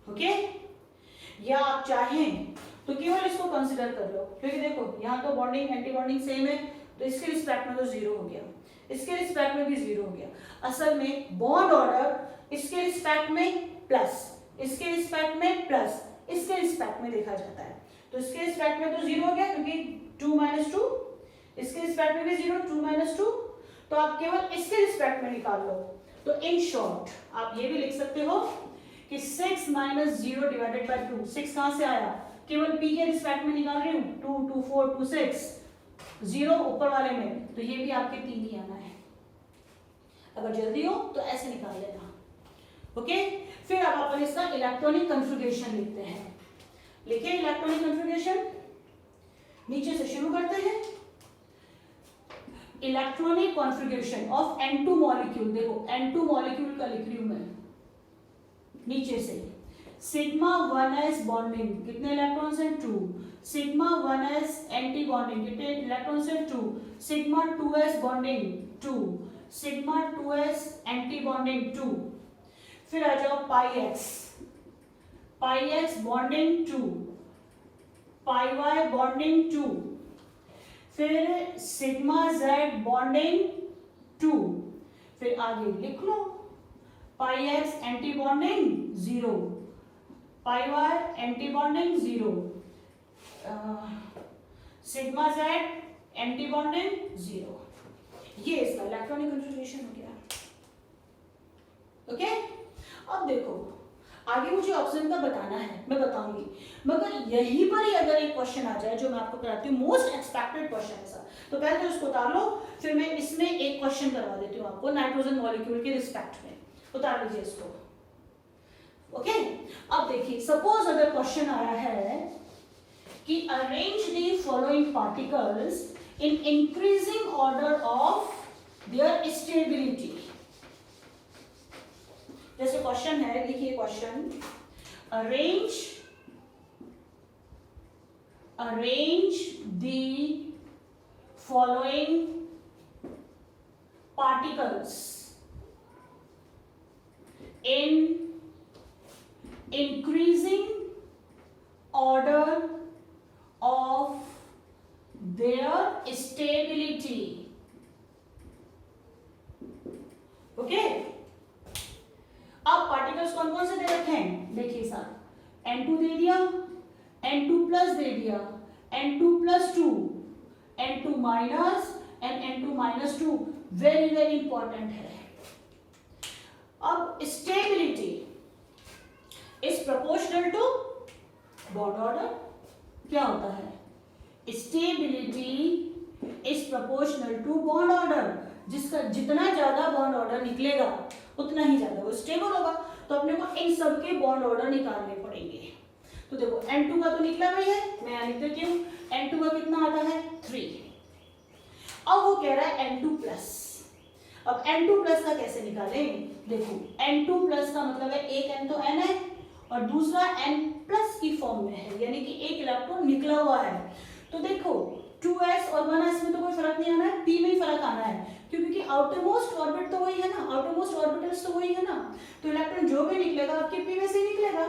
ओके। या आप चाहें तो केवल इसको कंसीडर कर लो, क्योंकि देखो यहाँ तो बॉन्डिंग एंटी बॉन्डिंग सेम है, तो इसके रिस्पेक्ट में तो 0 हो गया, इसके रिस्पेक्ट में भी 0 हो गया। असल में बॉन्ड ऑर्डर इसके रिस्पेक्ट में प्लस, इसके रिस्पेक्ट में प्लस, इसके रिस्पेक्ट में देखा जाता है। तो इसके रिस्पेक्ट में तो 0 हो गया, क्योंकि 2 माइनस 2, इसके रिस्पेक्ट में भी 0, 2 माइनस 2, तो आप केवल इसके रिस्पेक्ट में निकाल लो। तो इन शॉर्ट आप ये भी लिख सकते हो कि 6 माइनस 0 डिवाइडेड बाय 2, 6 कहां से आया, केवल p के रिस्पेक्ट में निकाल रही हूं, 2 2 4 2 6, 0 ऊपर वाले में, तो ये भी आपके 3 ही आना है। अगर जल्दी हो तो ऐसे निकाल लेना, ओके। फिर अब अपन इसका इलेक्ट्रॉनिक कन्फिगरेशन लिखते हैं। लिखिए इलेक्ट्रॉनिक कन्फिगरेशन, नीचे से शुरू करते हैं। Electronic configuration of N2 molecule, देखो N2 मॉलिक्यूल का लिख रही हूं मैं नीचे से। सिग्मा 1s बॉन्डिंग, कितने इलेक्ट्रॉन्स हैं, 2। सिग्मा 1s एंटी बॉन्डिंग, कितने इलेक्ट्रॉन्स हैं, 2। Sigma 2s bonding 2, sigma 2s anti bonding 2। फिर आ जाओ पाई x bonding 2, pi y bonding 2। फिर सिग्मा z बॉन्डिंग 2। फिर आगे लिख लो पाई x एंटी बॉन्डिंग 0, पाई y anti bonding 0, sigma z anti bonding 0। ये इसका इलेक्ट्रॉनिक कन्फिगरेशन हो गया, ओके। अब देखो आगे मुझे ऑप्शन का बताना है, मैं बताऊंगी, मगर यहीं पर ही अगर एक क्वेश्चन आ जाए जो मैं आपको कराती हूँ, मोस्ट एक्सपेक्टेड क्वेश्चन है सर, तो पहले तो उसको उतार लो, फिर मैं इसमें एक क्वेश्चन करवा देती हूँ आपको नाइट्रोजन मॉलिक्यूल के रिस्पेक्ट में। उतार लीजिए इसको, ओके। अब देखिए सपोज अगर क्वेश्चन आया है कि arrange the following particles in increasing order of their stability. जैसे क्वेश्चन है, देखिए question, arrange the following particles in increasing order of their stability, okay. अब पार्टिकल्स कौन कौन से दे रखे हैं, देखिए सर, N2 दे दिया, N2 प्लस दे दिया, N2 plus 2, N2 minus and N2 minus 2, very very important है। अब stability is proportional to bond order. क्या होता है, stability is proportional to bond order, जिसका जितना ज्यादा बॉन्ड ऑर्डर निकलेगा उतना ही ज्यादा वो स्टेबल होगा। तो अपने को इन सब के बॉन्ड ऑर्डर निकालने पड़ेंगे। तो देखो N2 का तो निकला भाई है, मैं यहां लिख देती हूँ, N2 का कितना आता है, 3। अब वो कह रहा है N2 प्लस। अब N2 प्लस का कैसे निकालें, देखो N2 प्लस का मतलब है एक N तो N है और दूसरा N प्लस की फॉर्म में है, यानी कि एक इलेक्ट्रॉन निकला हुआ है। तो देखो 2s और 1s में तो कोई फर्क नहीं आना है, p में ही फर्क आना है, क्योंकि आउटर मोस्ट ऑर्बिट तो वही है ना, आउटर मोस्ट ऑर्बिटल्स तो वही है ना, तो इलेक्ट्रॉन जो भी निकलेगा आपके p में से ही निकलेगा।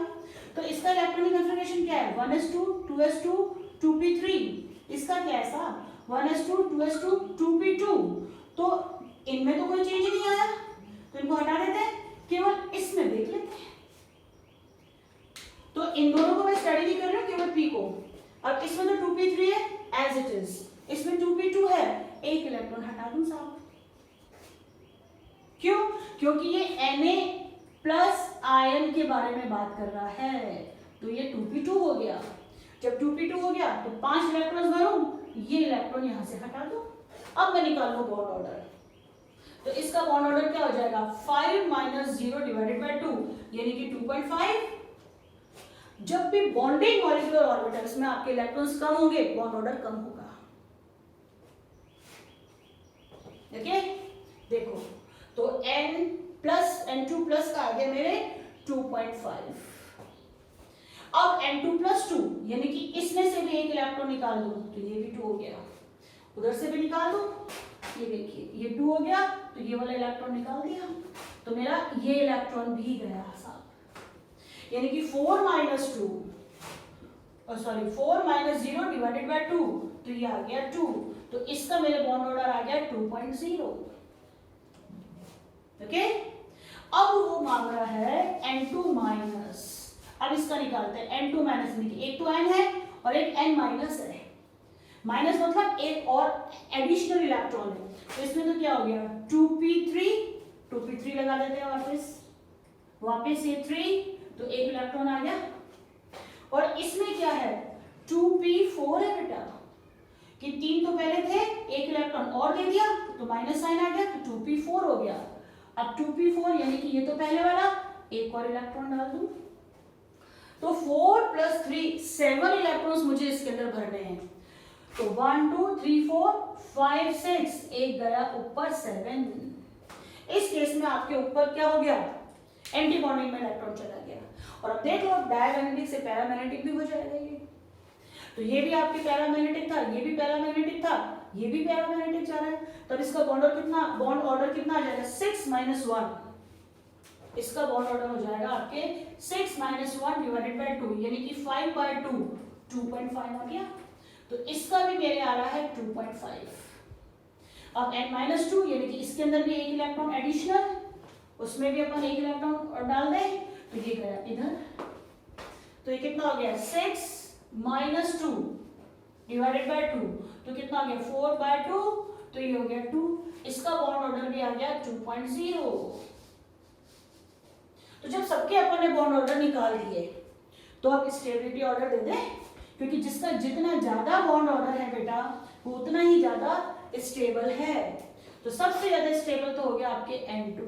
तो इसका इलेक्ट्रॉनिक कन्फिगरेशन क्या है, 1s2 2s2 2p3। इसका क्या है साहब, 1s2 2s2 2p2। तो इनमें तो कोई चेंज नहीं आया, तो इनको हटा देते हैं, केवल इसमें देख लेते हैं। तो इन दोनों को मैं स्टडी नहीं कर रही हूँ, केवल p को। अब इसमें तो 2p3 है एज इट इज, इसमें 2p2 है, एक इलेक्ट्रॉन हटा दूं साहब। क्यों, क्योंकि ये Na प्लस आयन के बारे में बात कर रहा है, तो ये 2p2 हो गया। जब 2p2 हो गया तो 5 इलेक्ट्रॉन भरूं, ये इलेक्ट्रॉन यहां से हटा दो। अब मैं निकाल लूं बॉन्ड ऑर्डर, तो इसका बॉन्ड ऑर्डर क्या हो जाएगा, 5 माइनस 0 डिवाइडेड बाय 2, यानी कि 2.5। जब भी बॉन्डिंग मॉलिक्यूलर ऑर्बिटल्स में आपके इलेक्ट्रॉन्स कम होंगे, बॉन्ड ऑर्डर कम होगा, ओके। देखो तो N प्लस N2 प्लस का आ गया मेरे 2.5। अब N2 प्लस 2, यानी कि इसमें से भी एक इलेक्ट्रॉन निकाल दो, तो ये भी 2 हो गया। उधर से भी निकाल दो, ये देखिए ये 2 हो गया, तो ये वाला इलेक्ट्रॉन निकाल दिया, तो मेरा ये इलेक्ट्रॉन भी गया साहब। यानी कि 4 minus 2, sorry 4 minus 0 divided by 2, तो ये आ गया 2। तो इसका मेरे बॉन्ड ऑर्डर आ गया 2.0, ओके। अब वो मांग रहा है N2 माइनस। अब इसका निकालते हैं, N2 माइनस, एक तो N है और एक N माइनस है। माइनस मतलब एक और एडिशनल इलेक्ट्रॉन है, तो इसमें तो क्या हो गया 2p3 लगा देते हैं वापस ये 3, तो एक इलेक्ट्रॉन आ गया। और इसमें क्या है 2p4 है बेटा, कि 3 तो पहले थे, एक इलेक्ट्रॉन और दे दिया तो माइनस साइन आ गया, तो 2p4 हो गया। अब 2p4 यानी कि ये तो पहले वाला, एक और इलेक्ट्रॉन डाल दूं, तो 4 + 3 7 इलेक्ट्रॉन्स मुझे इसके अंदर भरने हैं। तो 1 2 3 4 5 6, एक गया ऊपर 7। इस केस में आपके ऊपर क्या हो गया, एंटी बॉन्डिंग में इलेक्ट्रॉन चला गया। और अब देख लो डायमैग्नेटिक से पैरामैग्नेटिक भी हो जाएगा ये, तो ये भी आपके पैरामैग्नेटिक था, ये भी पैरामैग्नेटिक था, ये भी पैरामैग्नेटिक जा रहा है, तब इसका बॉन्ड ऑर्डर कितना आ जाएगा 6 - 1। इसका बॉन्ड ऑर्डर हो जाएगा आपके 6 - 1 / 2, यानी कि 5/2, 2.5 आ गया। तो इसका भी मेरे आ रहा है 2.5। अब n-2 यानी कि इसके अंदर भी एक इलेक्ट्रॉन एडिशनल, उसमें भी अपन एक इलेक्ट्रॉन डाल दें, तो ये गया इधर, तो ये कितना हो गया 6 - 2 / 2, तो कितना आ गया 4/2, तो ये हो गया 2। इसका बॉन्ड ऑर्डर भी आ गया 2.0। तो जब सबके अपन ने बॉन्ड ऑर्डर निकाल दिए तो अब स्टेबिलिटी ऑर्डर दे दें, क्योंकि जिसका जितना ज्यादा बॉन्ड ऑर्डर है बेटा वो उतना ही ज्यादा स्टेबल है। तो सबसे ज्यादा स्टेबल तो हो गया आपके N2।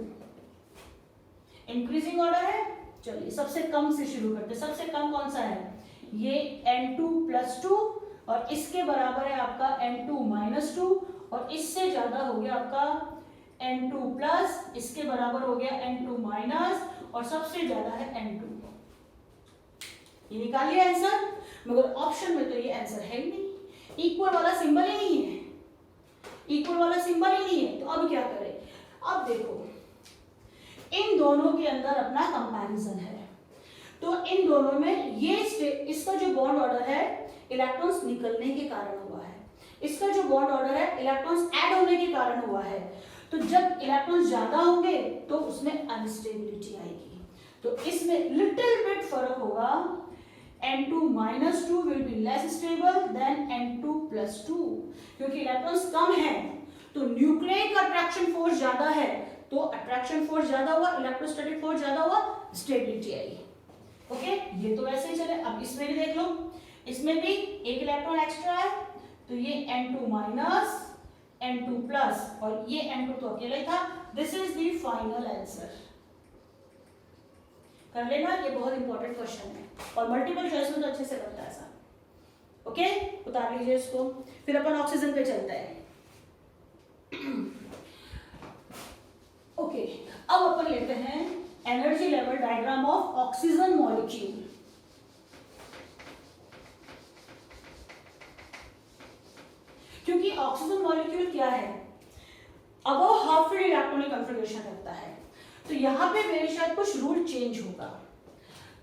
इंक्रीजिंग ऑर्डर है, चलिए सबसे कम से शुरू करते हैं। सबसे कम कौन सा है, ये N2 + 2, और इसके बराबर है आपका N2 - 2, और इससे ज्यादा हो गया आपका N2+, इसके बराबर हो गया N2-, और सबसे ज्यादा है N2। ये निकाल लिया आंसर, मगर ऑप्शन में तो ये आंसर है ही नहीं, इक्वल वाला सिंबल ही नहीं है, इक्वल वाला सिंबल ही नहीं है। तो अब क्या करें, अब देखो इन दोनों के अंदर अपना कंपैरिजन है, तो इन दोनों में ये इसका जो बॉन्ड ऑर्डर है इलेक्ट्रॉन्स निकलने के कारण हुआ है, इसका जो बॉन्ड ऑर्डर है इलेक्ट्रॉन्स ऐड होने के कारण हुआ है। तो जब इलेक्ट्रॉन्स ज्यादा होंगे तो उसमें अनस्टेबिलिटी आएगी, तो इसमें लिटिल बिट फर्क होगा। N2 - 2 will be less stable than N2 + 2, क्योंकि इलेक्ट्रॉन्स कम है तो न्यूक्लियिक अट्रैक्शन फोर्स ज्यादा है, तो अट्रैक्शन फोर्स ज्यादा हुआ, इलेक्ट्रोस्टैटिक फोर्स ज्यादा हुआ, स्टेबिलिटी आई। ओके, ये तो वैसे ही चले। अब इसमें भी देख लो, इसमें भी एक इलेक्ट्रॉन एक्स्ट्रा है, तो ये N2 - N2+, और ये N2 तो अकेला ही था। This is the final answer. कर लेना, ये बहुत इंपॉर्टेंट क्वेश्चन है और मल्टीपल चॉइस में तो अच्छे से बनता है ऐसा। ओके, उतार लीजिए इसको, फिर अपन ऑक्सीजन पे चलते हैं। ओके, अब अपन लेते हैं energy level diagram of oxygen molecule. क्योंकि ऑक्सीजन मॉलिक्यूल क्या है, above half filled electronic configuration रखता है, तो यहां पे मेरे शायद कुछ रूल चेंज होगा।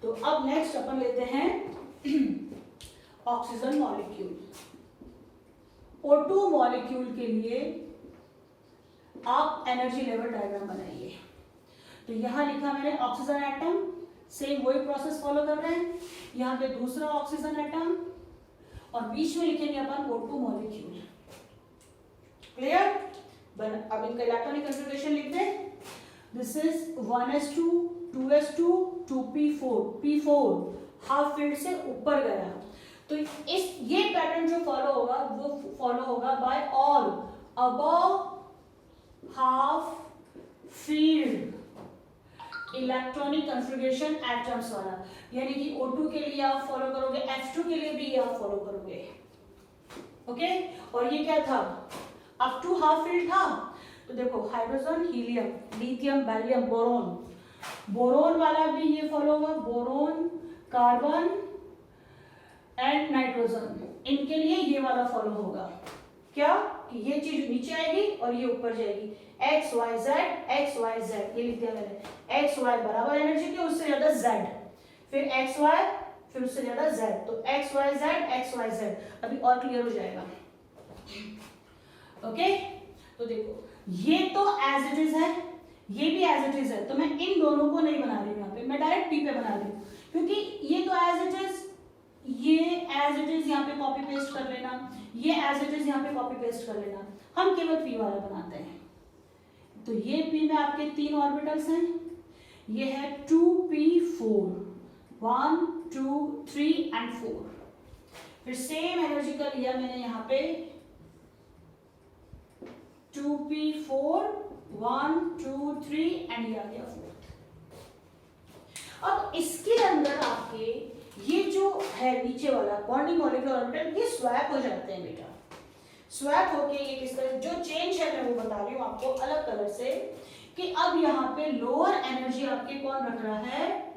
तो अब नेक्स्ट अपन लेते हैं ऑक्सीजन मॉलिक्यूल। O2 मॉलिक्यूल के लिए आप एनर्जी लेवल डायग्राम बनाइए। तो यहां लिखा मैंने ऑक्सीजन एटम, सेम वही प्रोसेस फॉलो कर रहे हैं। यहां पे दूसरा ऑक्सीजन एटम, और बीच में लिखेंगे अपन O2 मॉलिक्यूल। क्लियर? अब इनका इलेक्ट्रॉनिक कॉन्फ़िगरेशन लिख दें। This is 1s2 2s2 2p4, p4 half filled से ऊपर गया, तो इस ये पैटर्न जो फॉलो होगा वो फॉलो होगा by all above half filled electronic configuration atoms वाला, यानी कि O2 के लिए आप फॉलो करोगे, F2 के लिए भी आप फॉलो करोगे। ओके, और ये क्या था, अप टू हाफ फील्ड था, तो देखो hydrogen, helium, lithium, barium, boron, boron वाला भी ये फॉलो होगा, बोरोन, कार्बन एंड नाइट्रोजन, इनके लिए ये वाला फॉलो होगा। क्या कि ये चीज नीचे आएगी और ये ऊपर जाएगी, एक्स वाई जेड, ये लिख दिया मैंने, एक्स वाई बराबर एनर्जी के, उससे ज्यादा जेड, फिर एक्स वाई, फिर उससे ज्यादा जेड, तो एक्स वाई जेड, अभी और क्लियर हो जाएगा। ओके, तो देखो ये तो एज इट इज है, ये भी एज इट इज है, तो मैं इन दोनों को नहीं बना रही हूं, यहाँ पे मैं डायरेक्ट पी पे बना रही हूँ, क्योंकि ये तो एज इट इज ये एज इट इज यहाँ पे कॉपी पेस्ट कर लेना, ये एज इट इज यहाँ पे कॉपी पेस्ट कर लेना, हम केवल p वाला बनाते हैं। तो ये p में आपके 3 ऑर्बिटल्स हैं, ये है 2p4, 1 2 3 एंड 4। फिर सेम एनर्जी का लिया मैंने यहाँ पे 2p4, 1 2 3 एंड ये आ गया 4। अब इसके अंदर आपके ये जो है नीचे वाला बॉन्डिंग मॉलिक्यूलर ऑर्बिटल ये स्वैप हो जाते हैं बेटा। स्वैप होके ये किस तरह जो चेंज है मैं वो बता रही हूँ आपको अलग कलर से, कि अब यहाँ पे लोअर एनर्जी आपके कौन रख रहा है,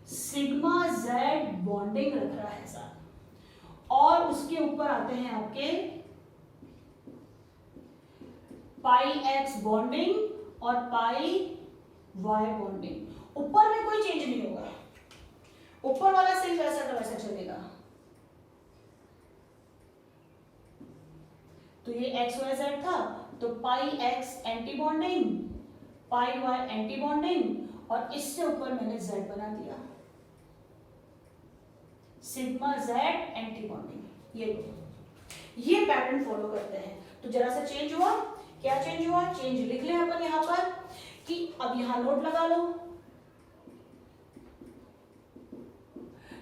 सिग्मा जेड बॉन्डिंग रख रहा है साथ, और उसके ऊपर आते हैं आपके पाई एक्स बॉन्डिंग और पाई वाई बॉन्डिंग। ऊपर में कोई चेंज नहीं होगा, ऊपर वाला सिर्फ वैसा का वैसा चलेगा। तो ये एक्स वाई जेड था, तो pi X anti bonding, pi Y anti bonding, और इससे ऊपर मैंने जेड बना दिया सिग्मा जेड एंटी बॉन्डिंग। ये पैटर्न फॉलो करते हैं। तो जरा सा चेंज हुआ, क्या चेंज हुआ, चेंज लिख लें अपन यहां पर कि अब यहां नोट लगा लो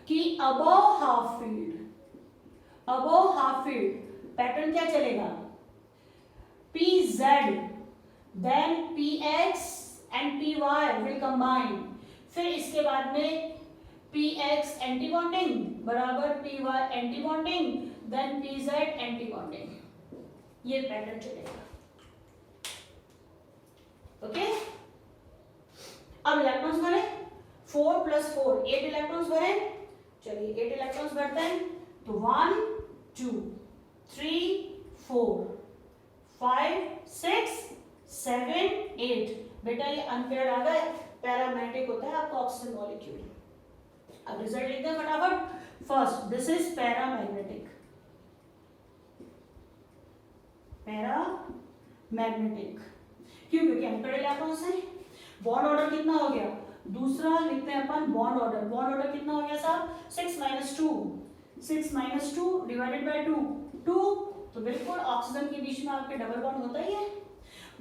कि अबव हाफ फील्ड पैटर्न क्या चलेगा, pz then px and py will combine। फिर इसके बाद में px एंटी बॉन्डिंग बराबर py anti bonding then pz anti bonding, ये पैटर्न चलेगा। ओके अब इलेक्ट्रॉन्स भरे 4 + 4 8 इलेक्ट्रॉन्स भरे। चलिए 8 इलेक्ट्रॉन्स भरते हैं तो 1 2 3 4 5 6 7 8। बेटा ये अनपेयर्ड आ गए, पैरामैग्नेटिक होता है आपका ऑक्सीजन मॉलिक्यूल। अब रिजल्ट लिखते हैं फटाफट। फर्स्ट दिस इज पैरामैग्नेटिक, क्यों, क्योंकि अनपेयर्ड इलेक्ट्रॉन्स हैं। बॉन्ड ऑर्डर कितना हो गया, दूसरा लिखते हैं अपन बॉन्ड ऑर्डर कितना हो गया साहब, 6 - 2 डिवाइडेड बाय 2 तो बिल्कुल ऑक्सीजन के बीच में आपके डबल बॉन्ड होता ही है।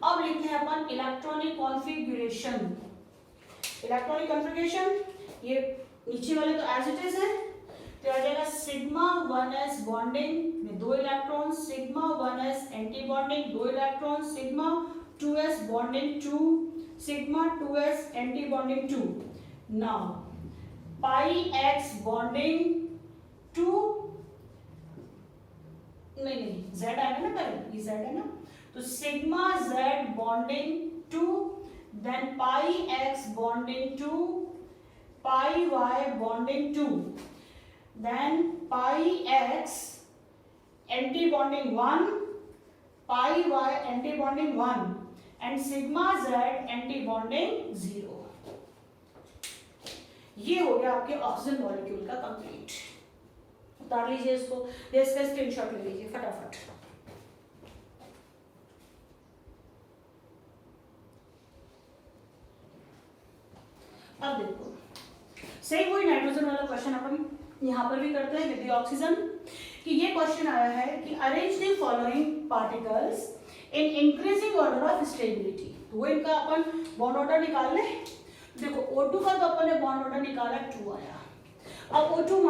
अब लिखते हैं अपन इलेक्ट्रॉनिक कॉन्फ़िगरेशन, ये नीचे वाले तो एज इट इज है, तो आ जाएगा सिग्मा 1s बॉन्डिंग में 2 electron, sigma 1s anti bonding 2 electron, sigma 2s bonding 2, sigma 2s anti bonding 2। Now pi x bonding 2, नहीं z आएगा ना पहले, ये z है ना, तो sigma z bonding 2 then pi x bonding 2, pi y bonding 2, then pi x anti bonding 1, pi y anti bonding 1 and sigma z anti bonding 0। ये हो गया आपके ऑक्सीजन मॉलिक्यूल का कंप्लीट। उतार लीजिए इसको, इसका स्क्रीनशॉट ले लीजिए फटाफट। अब देखो सेम वही नाइट्रोजन वाला क्वेश्चन अपन यहां पर भी करते हैं विद ऑक्सीजन, कि ये क्वेश्चन आया है कि arrange the following particles in increasing order of stability. तो वो इनका अपन बॉन्ड ऑर्डर निकाल ले। देखो O2 का तो अपन ने बॉन्ड ऑर्डर निकाला 2 आया। अब O2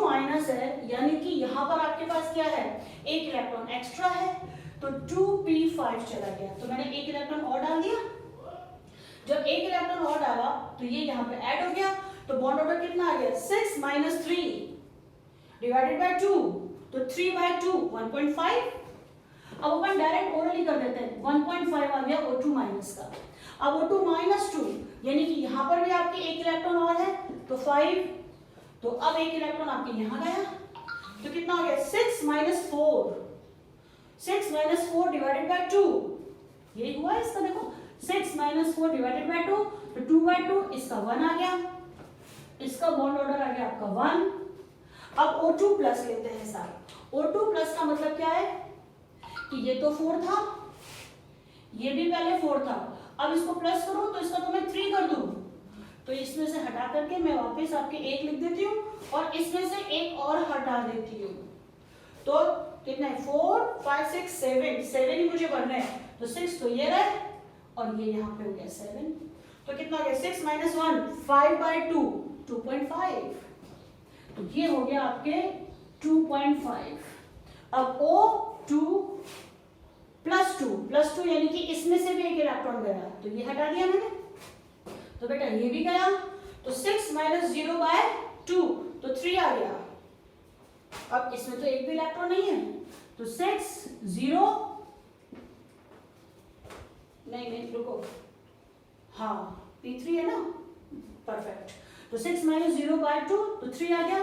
माइनस है, यानी कि यहाँ पर आपके पास क्या है, एक इलेक्ट्रॉन एक्स्ट्रा है, तो 2p5 चला गया, तो मैंने एक इलेक्ट्रॉन और डाल दिया। जब एक इलेक्ट्रॉन और डाला तो ये यहाँ पे ऐड हो गया, तो बॉन्ड ऑर्डर कितना आ गया, 6 - 3 डिवाइडेड बाय 2, तो 3/2 1.5। अब अपन डायरेक्ट ओरली कर देते हैं, 1.5 आ गया O2 माइनस का। अब O2 - 2 यानी कि यहाँ पर भी आपके एक इलेक्ट्रॉन और है, तो 5, तो अब एक इलेक्ट्रॉन आपके यहाँ गया, तो कितना हो गया 6 - 4, 6 - 4 डिवाइडेड बाय 2, यही हुआ इसका। देखो 6 - 4 डिवाइडेड बाय 2, तो 2/2 इसका 1 आ गया, इसका बॉन्ड ऑर्डर आ गया आपका 1। अब O2 प्लस लेते हैं साहब। O2 प्लस का मतलब क्या है कि ये तो 4 था, ये भी पहले 4 था, अब इसको प्लस करूं तो इसका तो मैं 3 कर दूं, तो इसमें से हटा करके मैं वापस आपके एक लिख देती हूँ और इसमें से एक और हटा देती हूँ। तो कितना है 4 5 6 7 7 ही मुझे बढ़ना है, तो 6 तो ये रहे और ये यहाँ पे हो गया 7, तो कितना हो गया 6 - 1 5/2 2.5, तो ये हो गया आपके 2.5। अब O2 +2 यानी कि इसमें से भी एक इलेक्ट्रॉन गया, तो ये हटा दिया मैंने, तो बेटा ये भी गया, तो 6 - 0/2 तो 3 आ गया। अब इसमें तो एक भी इलेक्ट्रॉन नहीं है, तो 6 0 नहीं रुको, हाँ P3 है ना, परफेक्ट, तो 6 - 0/2 तो 3 आ गया,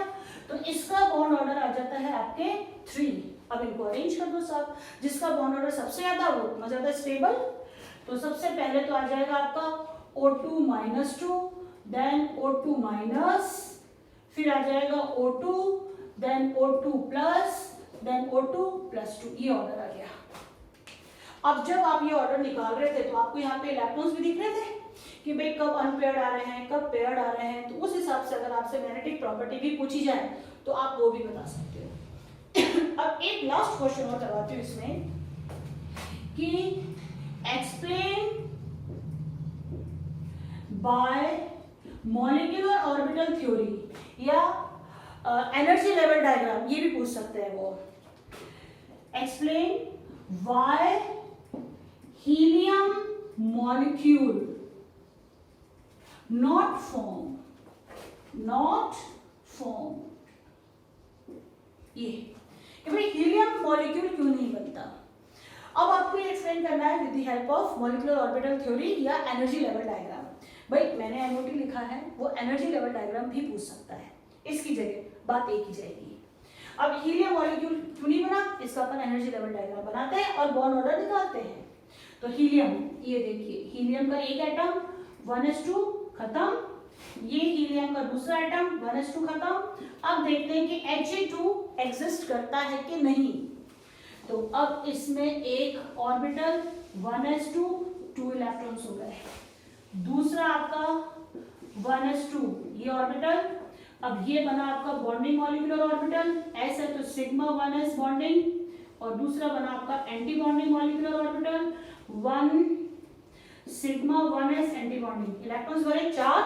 तो इसका बॉन्ड ऑर्डर आ जाता है आपके 3। अब इनको अरेंज कर दो सब, जिसका बॉन्ड ऑर्डर सबसे ज्यादा हो उतना ज्यादा स्टेबल, तो सबसे पहले तो आ जाएगा आपका O2 -2, देन O2 माइनस, फिर आ जाएगा O2, then O2 plus, then O2 +2, ये ऑर्डर आ गया। अब जब आप ये ऑर्डर निकाल रहे थे तो आपको यहाँ पे इलेक्ट्रॉन्स भी दिख रहे थे कि भाई कब अनपेयर्ड आ रहे हैं, कब पेयर्ड आ रहे हैं, तो उस हिसाब से अगर आपसे मैग्नेटिक प्रॉपर्टी भी पूछी जाए तो आप वो भी बता सकते हो। अब एक लास्ट क्वेश्चन और करवाती हूँ इसमें कि explain by molecular orbital theory या एनर्जी लेवल डायग्राम, ये भी पूछ सकते हैं वो। Explain why helium molecule not formed, ये भाई हीलियम मॉलिक्यूल क्यों नहीं बनता। अब आपको ये एक्सप्लेन करना है with the help of molecular orbital theory या एनर्जी लेवल डायग्राम। भाई मैंने एमओटी लिखा है, वो एनर्जी लेवल डायग्राम भी पूछ सकता है, इसकी जगह बात एक ही जाएगी। अब हीलियम मॉलिक्यूल क्यों नहीं बना, इसका अपन एनर्जी लेवल डायग्राम बनाते हैं और बॉन्ड ऑर्डर निकालते हैं। तो हीलियम, ये देखिए हीलियम का एक एटम 1s2 खत्म, ये हीलियम का दूसरा एटम 1s2 खत्म। अब देखते हैं कि He2 एग्जिस्ट करता है कि नहीं। तो अब इसमें एक ऑर्बिटल 1s2 2 इलेक्ट्रॉन्स हो गए, दूसरा आपका 1s2 ये ऑर्बिटल, अब ये बना आपका बॉन्डिंग मॉलिक्यूलर ऑर्बिटल, ऐसा तो सिग्मा 1s बॉन्डिंग, और दूसरा बना आपका anti bonding molecular orbital 1 sigma 1s anti bonding, electrons भरे 4,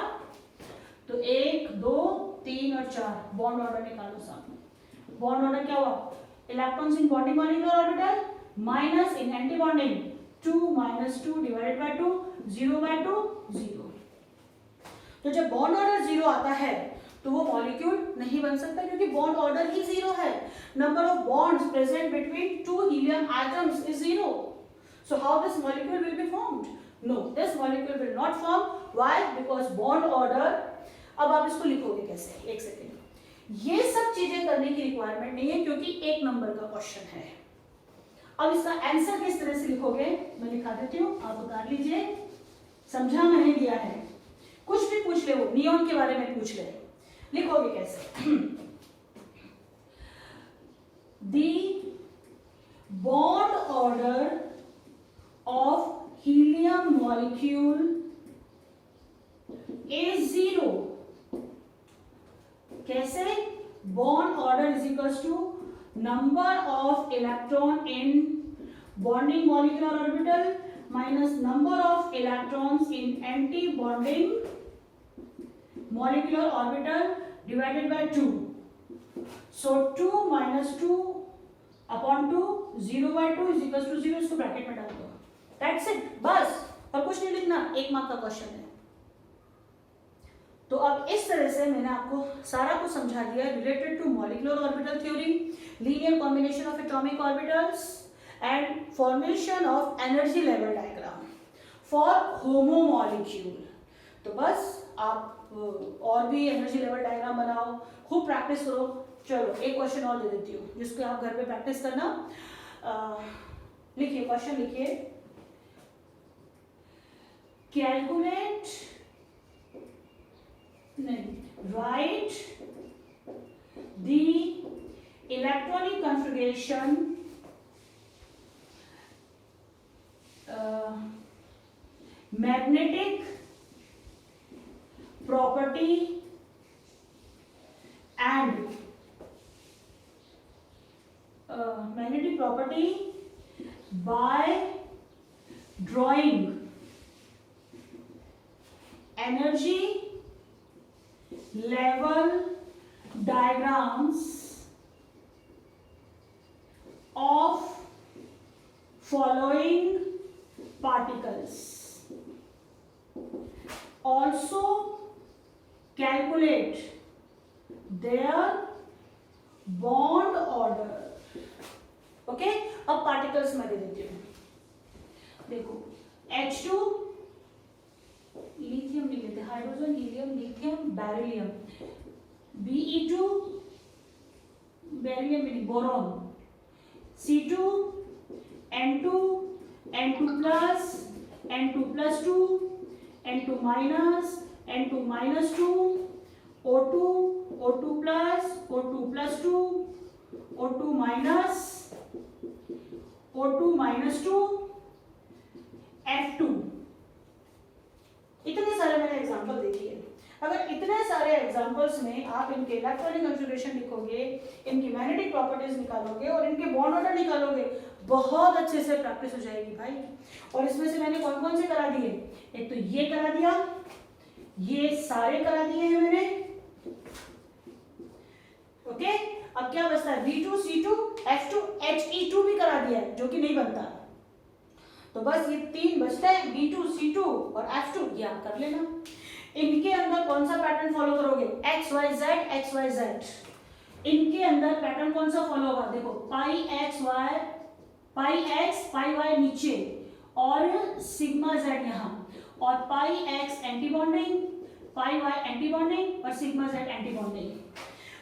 तो 1 2 3 और 4, बॉन्ड ऑर्डर निकालो सामने। बॉन्ड ऑर्डर क्या हुआ, electrons in bonding molecular orbital minus in anti bonding 2 - 2 divided by 2 0/2 0। तो जब बॉन्ड ऑर्डर 0 आता है तो वो मॉलिक्यूल नहीं बन सकता, क्योंकि बॉन्ड ऑर्डर ही 0 है। Number of bonds present between 2 helium atoms is 0, so how this molecule will be formed? No, this molecule will not form. Why? Because bond order, अब आप इसको लिखोगे कैसे, एक सेकेंड, ये सब चीजें करने की रिक्वायरमेंट नहीं है क्योंकि 1 नंबर का क्वेश्चन है। अब इसका आंसर किस तरह से लिखोगे मैं लिखा देती हूँ, आप उतार लीजिए, समझा मैंने दिया है, कुछ भी पूछ ले, वो नियॉन के बारे में पूछ ले, लिखोगे कैसे। The bond order of helium molecule is 0, कैसे, bond order is equals to number of electron in bonding molecular orbital minus number of electrons in anti bonding molecular orbital divided by 2, so 2 - 2 upon 2 0/2 is equals to 0, इसको bracket में डाल दो, that's it, बस, और कुछ नहीं लिखना, 1 mark का क्वेश्चन है। तो अब इस तरह से मैंने आपको सारा कुछ समझा दिया related to molecular orbital theory, linear combination of atomic orbitals and formation of energy level diagram for homo molecule. तो बस आप और भी एनर्जी लेवल डायग्राम बनाओ, खूब प्रैक्टिस करो। चलो एक क्वेश्चन और दे देती हूँ जिसको आप घर पे प्रैक्टिस करना। लिखिए क्वेश्चन, लिखिए, कैलकुलेट नहीं, right the electronic configuration magnetic property and magnetic property by drawing energy level diagrams of following particles. Also calculate their bond order. Okay, अब पार्टिकल्स में दे देती हूँ. देखो H2 लिथियम लिख लेते हैं, hydrogen, helium, lithium, beryllium. Be2 beryllium नहीं, boron. C2 N2 N2 plus N2 plus 2 N2 minus N2 minus 2 O2 O2 plus O2 plus 2 O2 minus O2 minus 2 F2. इतने सारे मैंने एग्जांपल देखिए. अगर इतने सारे एग्जांपल्स में आप इनके इलेक्ट्रॉनिक कॉन्फ़िगरेशन लिखोगे, इनकी मैग्नेटिक प्रॉपर्टीज निकालोगे और इनके बॉन्ड ऑर्डर निकालोगे, बहुत अच्छे से प्रैक्टिस हो जाएगी भाई. और इसमें से मैंने कौन कौन से करा दिए? एक तो ये करा दिया, ये सारे करा दिए हैं मैंने. ओके, अब क्या बचता है? V2 C2 F2 He2 भी करा दिया है, जो कि नहीं बनता. तो बस ये तीन बचते हैं, V2 C2 और F2. ये आप कर लेना. इनके अंदर कौन सा पैटर्न फॉलो करोगे? X Y Z X Y Z. इनके अंदर पैटर्न कौन सा फॉलो होगा? देखो पाई X पाई Y नीचे और सिग्मा Z यहाँ, और पाई X एंटी बॉन्डिंग, पाई Y एंटी बॉन्डिंग और सिग्मा Z एंटी बॉन्डिंग.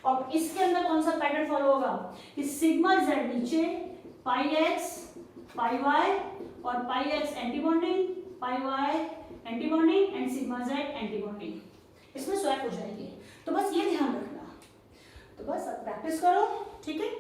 और इसके अंदर कौन सा पैटर्न फॉलो होगा? कि सिग्मा Z नीचे, पाई X पाई Y और पाई X anti bonding, pi Y anti bonding and sigma Z anti bonding. इसमें स्वैप हो जाएगी. तो बस ये ध्यान रखना. तो बस अब प्रैक्टिस करो, ठीक है.